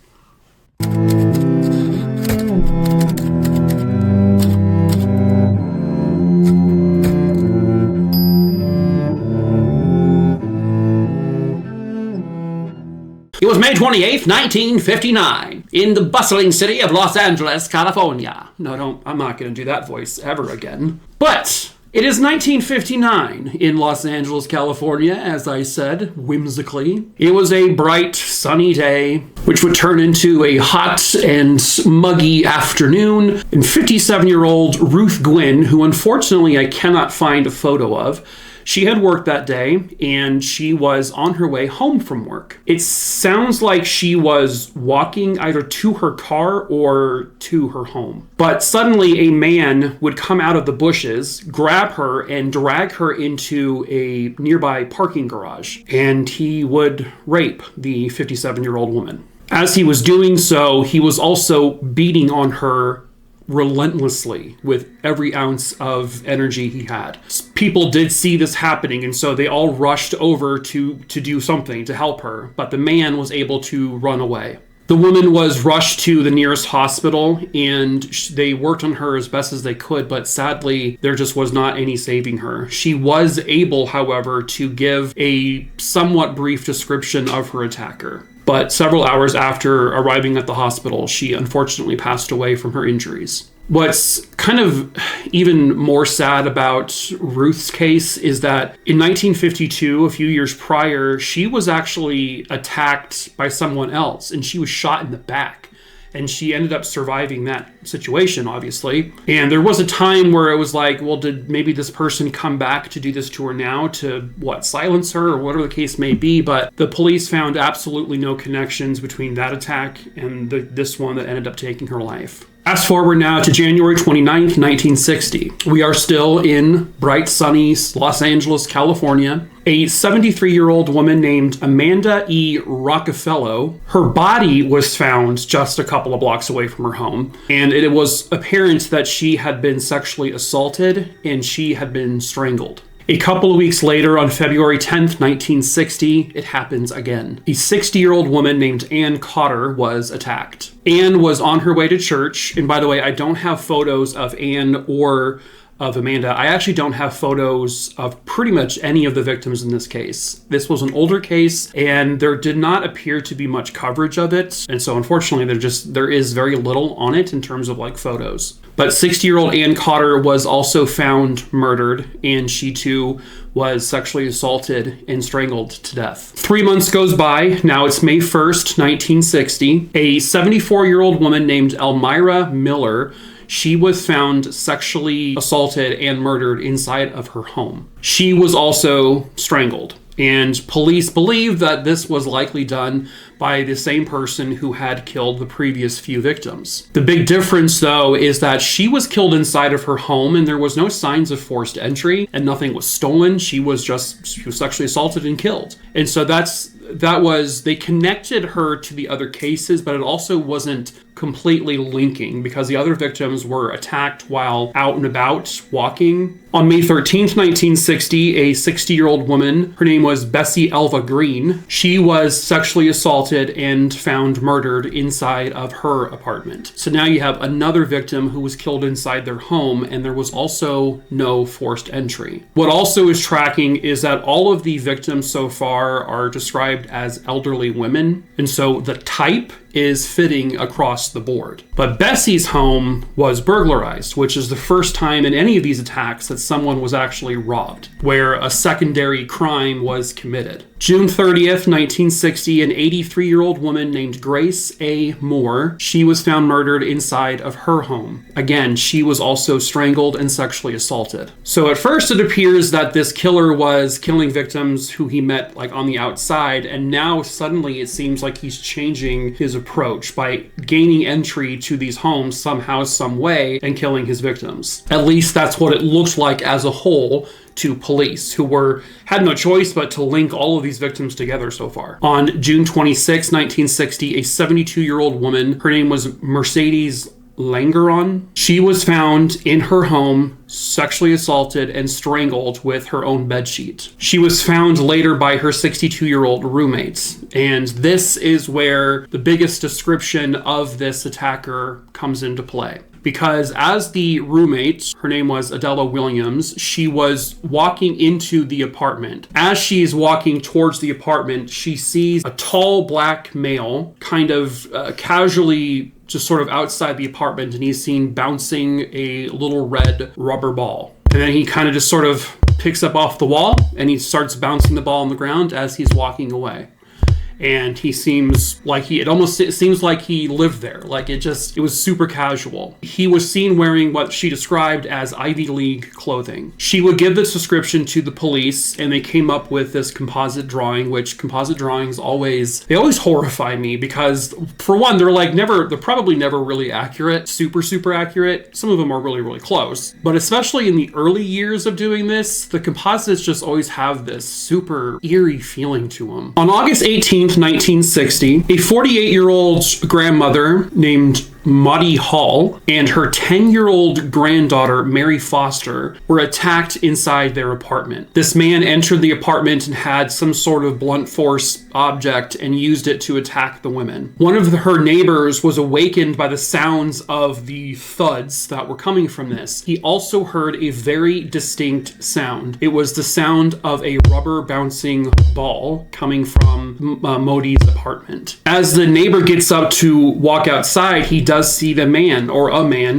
It was May 28th, 1959, in the bustling city of Los Angeles, California. No, I'm not going to do that voice ever again. But it is 1959 in Los Angeles, California, as I said, whimsically. It was a bright, sunny day, which would turn into a hot and muggy afternoon. And 57-year-old Ruth Gwynn, who unfortunately I cannot find a photo of, she had worked that day, and she was on her way home from work. It sounds like she was walking either to her car or to her home. But suddenly a man would come out of the bushes, grab her, and drag her into a nearby parking garage. And he would rape the 57-year-old woman. As he was doing so, he was also beating on her relentlessly with every ounce of energy he had. People did see this happening, and so they all rushed over to do something to help her, but the man was able to run away. The woman was rushed to the nearest hospital, and they worked on her as best as they could, but sadly, there just was not any saving her. She was able, however, to give a somewhat brief description of her attacker. But several hours after arriving at the hospital, she unfortunately passed away from her injuries. What's kind of even more sad about Ruth's case is that in 1952, a few years prior, she was actually attacked by someone else, and she was shot in the back. And she ended up surviving that situation, obviously. And there was a time where it was like, well, did maybe this person come back to do this to her now to, silence her or whatever the case may be? But the police found absolutely no connections between that attack and this one that ended up taking her life. Fast forward now to January 29th, 1960. We are still in bright, sunny Los Angeles, California. A 73-year-old woman named Amanda E. Rockefeller, her body was found just a couple of blocks away from her home. And it was apparent that she had been sexually assaulted and she had been strangled. A couple of weeks later, on February 10th, 1960, it happens again. A 60-year-old woman named Ann Cotter was attacked. Ann was on her way to church, and by the way, I don't have photos of Ann or of Amanda. I actually don't have photos of pretty much any of the victims in this case. This was an older case, and there did not appear to be much coverage of it, and so unfortunately there is very little on it in terms of like photos. But 60-year-old Ann Cotter was also found murdered, and she too was sexually assaulted and strangled to death. 3 months goes by. Now it's May 1st, 1960. A 74-year-old woman named Elmira Miller, she was found sexually assaulted and murdered inside of her home. She was also strangled, and police believe that this was likely done by the same person who had killed the previous few victims. The big difference, though, is that she was killed inside of her home, and there was no signs of forced entry, and nothing was stolen. She was sexually assaulted and killed. And so they connected her to the other cases, but it also wasn't completely linking because the other victims were attacked while out and about walking. On May 13th, 1960, a 60-year-old woman, her name was Bessie Elva Green, she was sexually assaulted and found murdered inside of her apartment. So now you have another victim who was killed inside their home, and there was also no forced entry. What also is tracking is that all of the victims so far are described as elderly women, and so the type is fitting across the board. But Bessie's home was burglarized, which is the first time in any of these attacks that someone was actually robbed, where a secondary crime was committed. June 30th, 1960, an 83-year-old woman named Grace A. Moore, she was found murdered inside of her home. Again, she was also strangled and sexually assaulted. So at first it appears that this killer was killing victims who he met like on the outside, and now suddenly it seems like he's changing his approach by gaining entry to these homes somehow, some way, and killing his victims. At least that's what it looked like as a whole to police, who had no choice but to link all of these victims together so far. On June 26, 1960, a 72-year-old woman, her name was Mercedes Langeron, she was found in her home, sexually assaulted and strangled with her own bedsheet. She was found later by her 62-year-old roommates, and this is where the biggest description of this attacker comes into play. Because as the roommate, her name was Adela Williams, she was walking into the apartment. As she's walking towards the apartment, she sees a tall black male kind of casually just sort of outside the apartment, and he's seen bouncing a little red rubber ball. And then he kind of just sort of picks up off the wall, and he starts bouncing the ball on the ground as he's walking away. And he seems like it seems like he lived there. Like it was super casual. He was seen wearing what she described as Ivy League clothing. She would give this description to the police, and they came up with this composite drawing, which composite drawings always horrify me because, for one, they're probably never really accurate, super accurate. Some of them are really, really close. But especially in the early years of doing this, the composites just always have this super eerie feeling to them. On August 18th, 1960, a 48-year-old grandmother named Maudie Hall and her 10-year-old granddaughter, Mary Foster, were attacked inside their apartment. This man entered the apartment and had some sort of blunt force object and used it to attack the women. One of her neighbors was awakened by the sounds of the thuds that were coming from this. He also heard a very distinct sound. It was the sound of a rubber bouncing ball coming from Maudie's apartment. As the neighbor gets up to walk outside, he does see a man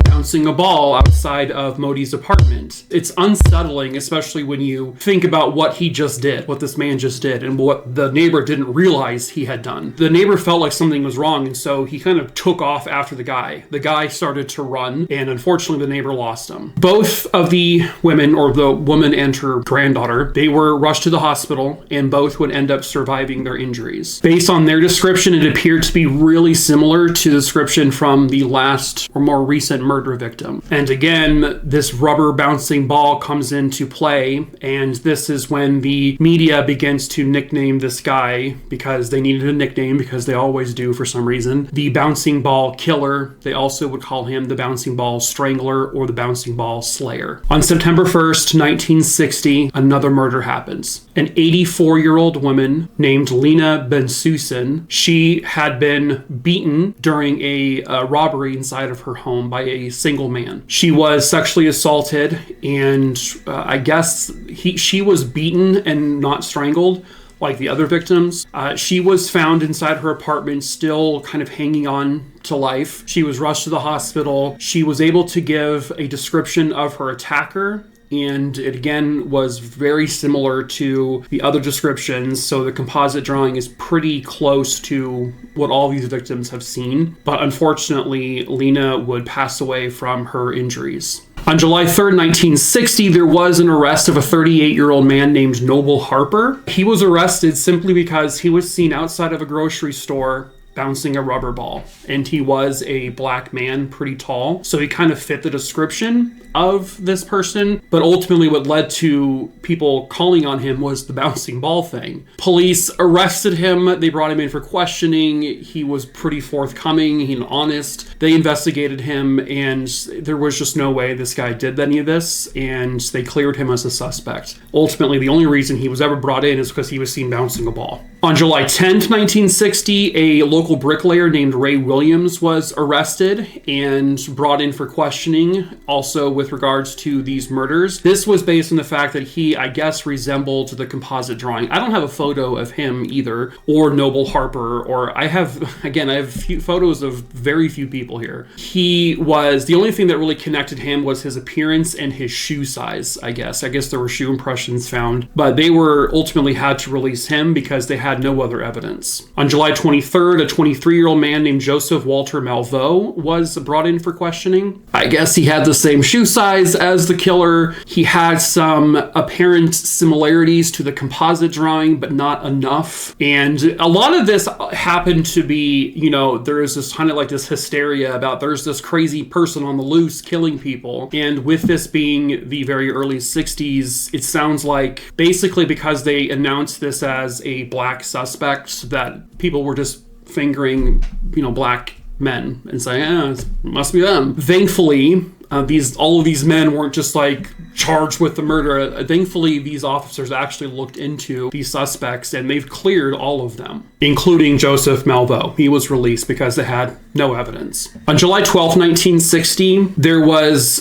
bouncing a ball outside of Maudie's apartment. It's unsettling, especially when you think about what this man just did, and what the neighbor didn't realize he had done. The neighbor felt like something was wrong, and so he kind of took off after the guy. The guy started to run, and unfortunately the neighbor lost him. Both of the women, or the woman and her granddaughter, they were rushed to the hospital, and both would end up surviving their injuries. Based on their description, it appeared to be really similar to the description from from the last or more recent murder victim. And again, this rubber bouncing ball comes into play, and this is when the media begins to nickname this guy, because they needed a nickname, because they always do for some reason, the bouncing ball killer. They also would call him the bouncing ball strangler or the bouncing ball slayer. On September 1st, 1960, another murder happens. An 84-year-old woman named Lena Bensusan, she had been beaten during a robbery inside of her home by a single man. She was sexually assaulted, and I guess she was beaten and not strangled like the other victims. She was found inside her apartment still kind of hanging on to life. She was rushed to the hospital. She was able to give a description of her attacker, and it again was very similar to the other descriptions, so the composite drawing is pretty close to what all these victims have seen. But unfortunately, Lena would pass away from her injuries. On July 3rd, 1960, there was an arrest of a 38-year-old man named Noble Harper. He was arrested simply because he was seen outside of a grocery store bouncing a rubber ball. And he was a black man, pretty tall, so he kind of fit the description of this person. But ultimately what led to people calling on him was the bouncing ball thing. Police arrested him. They brought him in for questioning. He was pretty forthcoming and honest. They investigated him, and there was just no way this guy did any of this, and they cleared him as a suspect. Ultimately, the only reason he was ever brought in is because he was seen bouncing a ball. On July 10th, 1960, a local bricklayer named Ray Williams was arrested and brought in for questioning, also with regards to these murders. This was based on the fact that he, I guess, resembled the composite drawing. I don't have a photo of him either, or Noble Harper, or I have photos of very few people here. The only thing that really connected him was his appearance and his shoe size, I guess. I guess there were shoe impressions found, but they were ultimately had to release him because they had no other evidence. On July 23rd, a 23-year-old man named Joseph Walter Malveaux was brought in for questioning. I guess he had the same shoe size as the killer. He had some apparent similarities to the composite drawing, but not enough. And a lot of this happened to be, there is this kind of like this hysteria about there's this crazy person on the loose killing people. And with this being the very early 60s, it sounds like basically because they announced this as a black suspect that people were just fingering, black men and saying, it must be them. Thankfully, all of these men weren't just like charged with the murder. Thankfully, these officers actually looked into these suspects, and they've cleared all of them, including Joseph Malveaux. He was released because they had no evidence. On July 12th, 1960, there was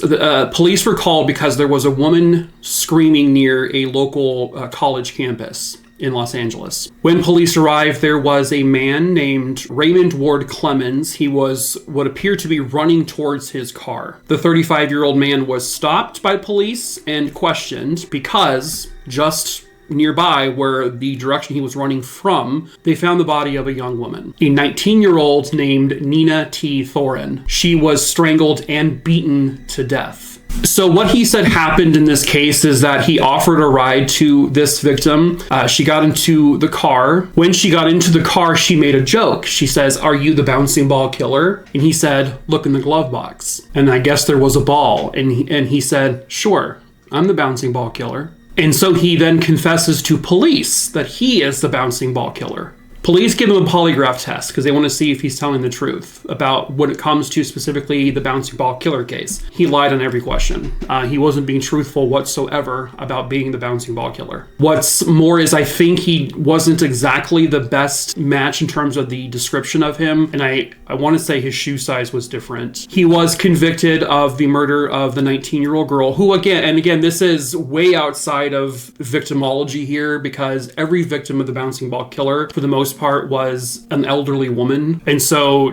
police were called because there was a woman screaming near a local college campus in Los Angeles. When police arrived, there was a man named Raymond Ward Clemens. He was what appeared to be running towards his car. The 35-year-old man was stopped by police and questioned because just nearby, where the direction he was running from, they found the body of a young woman, a 19-year-old named Nina T. Thorin. She was strangled and beaten to death. So what he said happened in this case is that he offered a ride to this victim. She got into the car. When she got into the car, she made a joke. She says, "Are you the bouncing ball killer?" And he said, "Look in the glove box." And I guess there was a ball. And he said, "Sure, I'm the bouncing ball killer." And so he then confesses to police that he is the bouncing ball killer. Police give him a polygraph test because they want to see if he's telling the truth about when it comes to specifically the bouncing ball killer case. He lied on every question. He wasn't being truthful whatsoever about being the bouncing ball killer. What's more is I think he wasn't exactly the best match in terms of the description of him, and I want to say his shoe size was different. He was convicted of the murder of the 19-year-old girl, who again, this is way outside of victimology here because every victim of the bouncing ball killer, for the most part, was an elderly woman, and so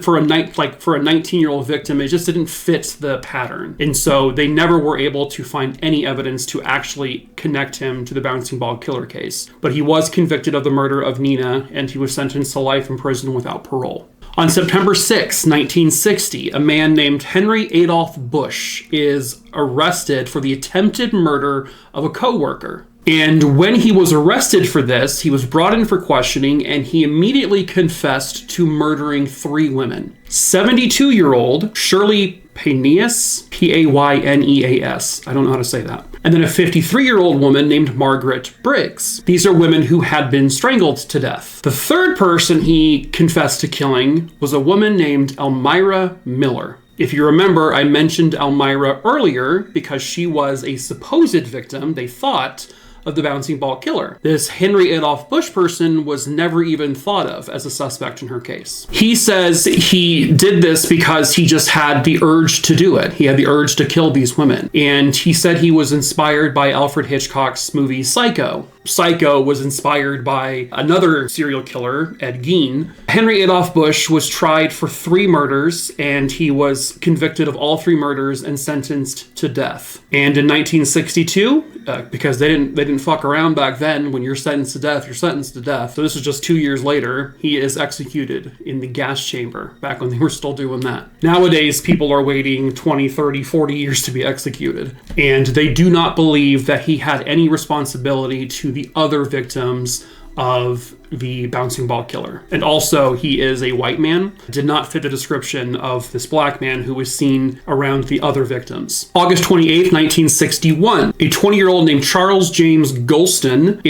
for a 19-year-old victim, it just didn't fit the pattern, and so they never were able to find any evidence to actually connect him to the bouncing ball killer case. But he was convicted of the murder of Nina, and he was sentenced to life in prison without parole. On September 6, 1960, a man named Henry Adolph Bush is arrested for the attempted murder of a coworker. And when he was arrested for this, he was brought in for questioning, and he immediately confessed to murdering 3 women. 72-year-old Shirley Payneas, Payneas. I don't know how to say that. And then a 53-year-old woman named Margaret Briggs. These are women who had been strangled to death. The third person he confessed to killing was a woman named Elmira Miller. If you remember, I mentioned Elmira earlier because she was a supposed victim, they thought, of the bouncing ball killer. This Henry Adolph Bush person was never even thought of as a suspect in her case. He says he did this because he just had the urge to do it. He had the urge to kill these women. And he said he was inspired by Alfred Hitchcock's movie Psycho. Psycho was inspired by another serial killer, Ed Gein. Henry Adolph Bush was tried for 3 murders, and he was convicted of all 3 murders and sentenced to death. And in 1962, because they didn't fuck around back then, when you're sentenced to death, you're sentenced to death. So this is just 2 years later, he is executed in the gas chamber, back when they were still doing that. Nowadays, people are waiting 20, 30, 40 years to be executed. And they do not believe that he had any responsibility to the other victims of the bouncing ball killer. And also, he is a white man, did not fit the description of this black man who was seen around the other victims. August 28th, 1961, a 20-year-old named Charles James Gulston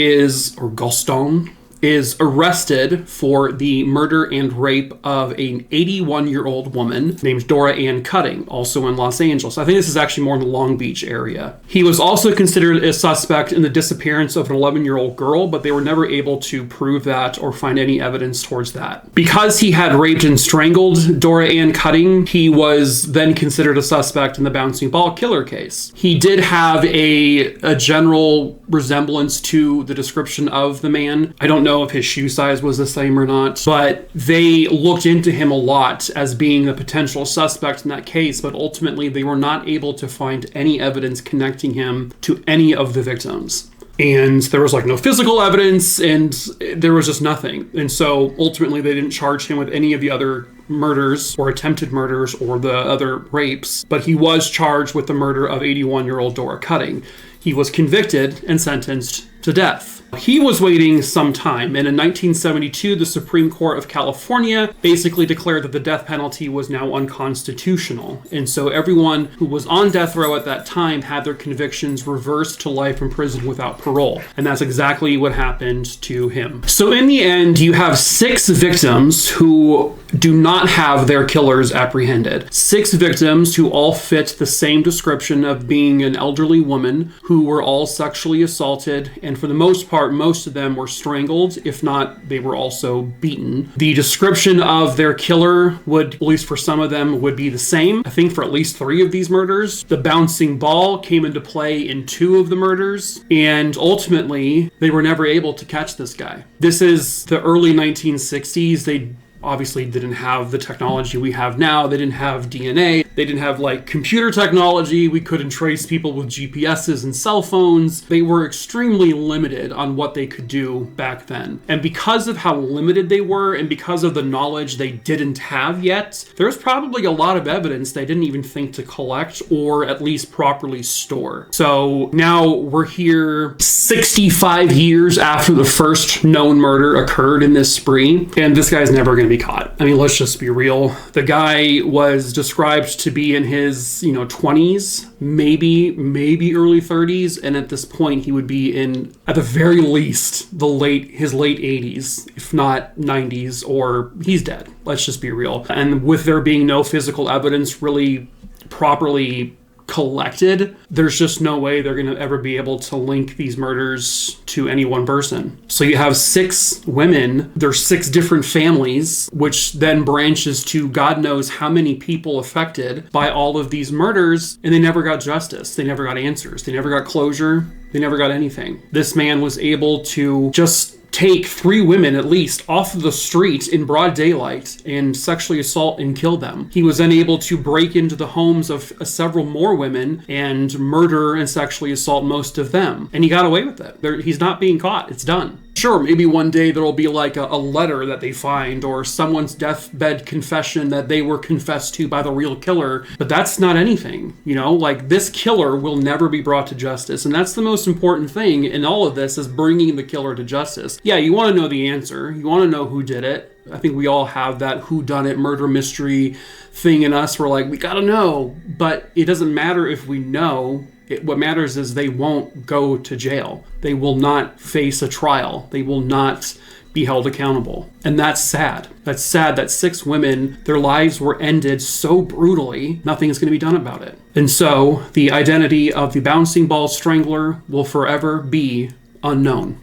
is arrested for the murder and rape of an 81-year-old woman named Dora Ann Cutting, also in Los Angeles. I think this is actually more in the Long Beach area. He was also considered a suspect in the disappearance of an 11-year-old girl, but they were never able to prove that or find any evidence towards that. Because he had raped and strangled Dora Ann Cutting, he was then considered a suspect in the bouncing ball killer case. He did have a general resemblance to the description of the man. I don't know if his shoe size was the same or not, but they looked into him a lot as being the potential suspect in that case, but ultimately they were not able to find any evidence connecting him to any of the victims. And there was no physical evidence, and there was just nothing. And so ultimately they didn't charge him with any of the other murders or attempted murders or the other rapes, but he was charged with the murder of 81-year-old Dora Cutting. He was convicted and sentenced to death. He was waiting some time, and in 1972, the Supreme Court of California basically declared that the death penalty was now unconstitutional. And so everyone who was on death row at that time had their convictions reversed to life in prison without parole. And that's exactly what happened to him. So in the end, you have 6 victims who do not have their killers apprehended. 6 victims who all fit the same description of being an elderly woman who were all sexually assaulted, and for the most part, most of them were strangled, if not, they were also beaten. The description of their killer would, at least for some of them, would be the same. I think for at least 3 of these murders. The bouncing ball came into play in 2 of the murders, and ultimately, they were never able to catch this guy. This is the early 1960s. They obviously didn't have the technology we have now. They didn't have DNA. They didn't have computer technology. We couldn't trace people with GPSs and cell phones. They were extremely limited on what they could do back then. And because of how limited they were, and because of the knowledge they didn't have yet, there's probably a lot of evidence they didn't even think to collect or at least properly store. So now we're here 65 years after the first known murder occurred in this spree, and this guy's never going to be caught. I mean, let's just be real. The guy was described to be in his 20s, maybe early 30s, and at this point he would be in, at the very least, his late 80s, if not 90s, or he's dead. Let's just be real. And with there being no physical evidence really properly collected, there's just no way they're going to ever be able to link these murders to any one person. So you have 6 women, there's 6 different families, which then branches to God knows how many people affected by all of these murders, and they never got justice. They never got answers. They never got closure. They never got anything. This man was able to just take 3 women at least off of the street in broad daylight and sexually assault and kill them. He was then able to break into the homes of several more women and murder and sexually assault most of them. And he got away with it. He's not being caught. It's done. Sure, maybe one day there'll be like a letter that they find or someone's deathbed confession that they were confessed to by the real killer, but that's not anything, you know? Like, this killer will never be brought to justice, and that's the most important thing in all of this, is bringing the killer to justice. Yeah, you want to know the answer. You want to know who did it. I think we all have that whodunit murder mystery thing in us. We're like, we gotta know, but it doesn't matter if we know. What matters is they won't go to jail. They will not face a trial. They will not be held accountable. And that's sad. That's sad that 6 women, their lives were ended so brutally, nothing is going to be done about it. And so the identity of the bouncing ball strangler will forever be unknown.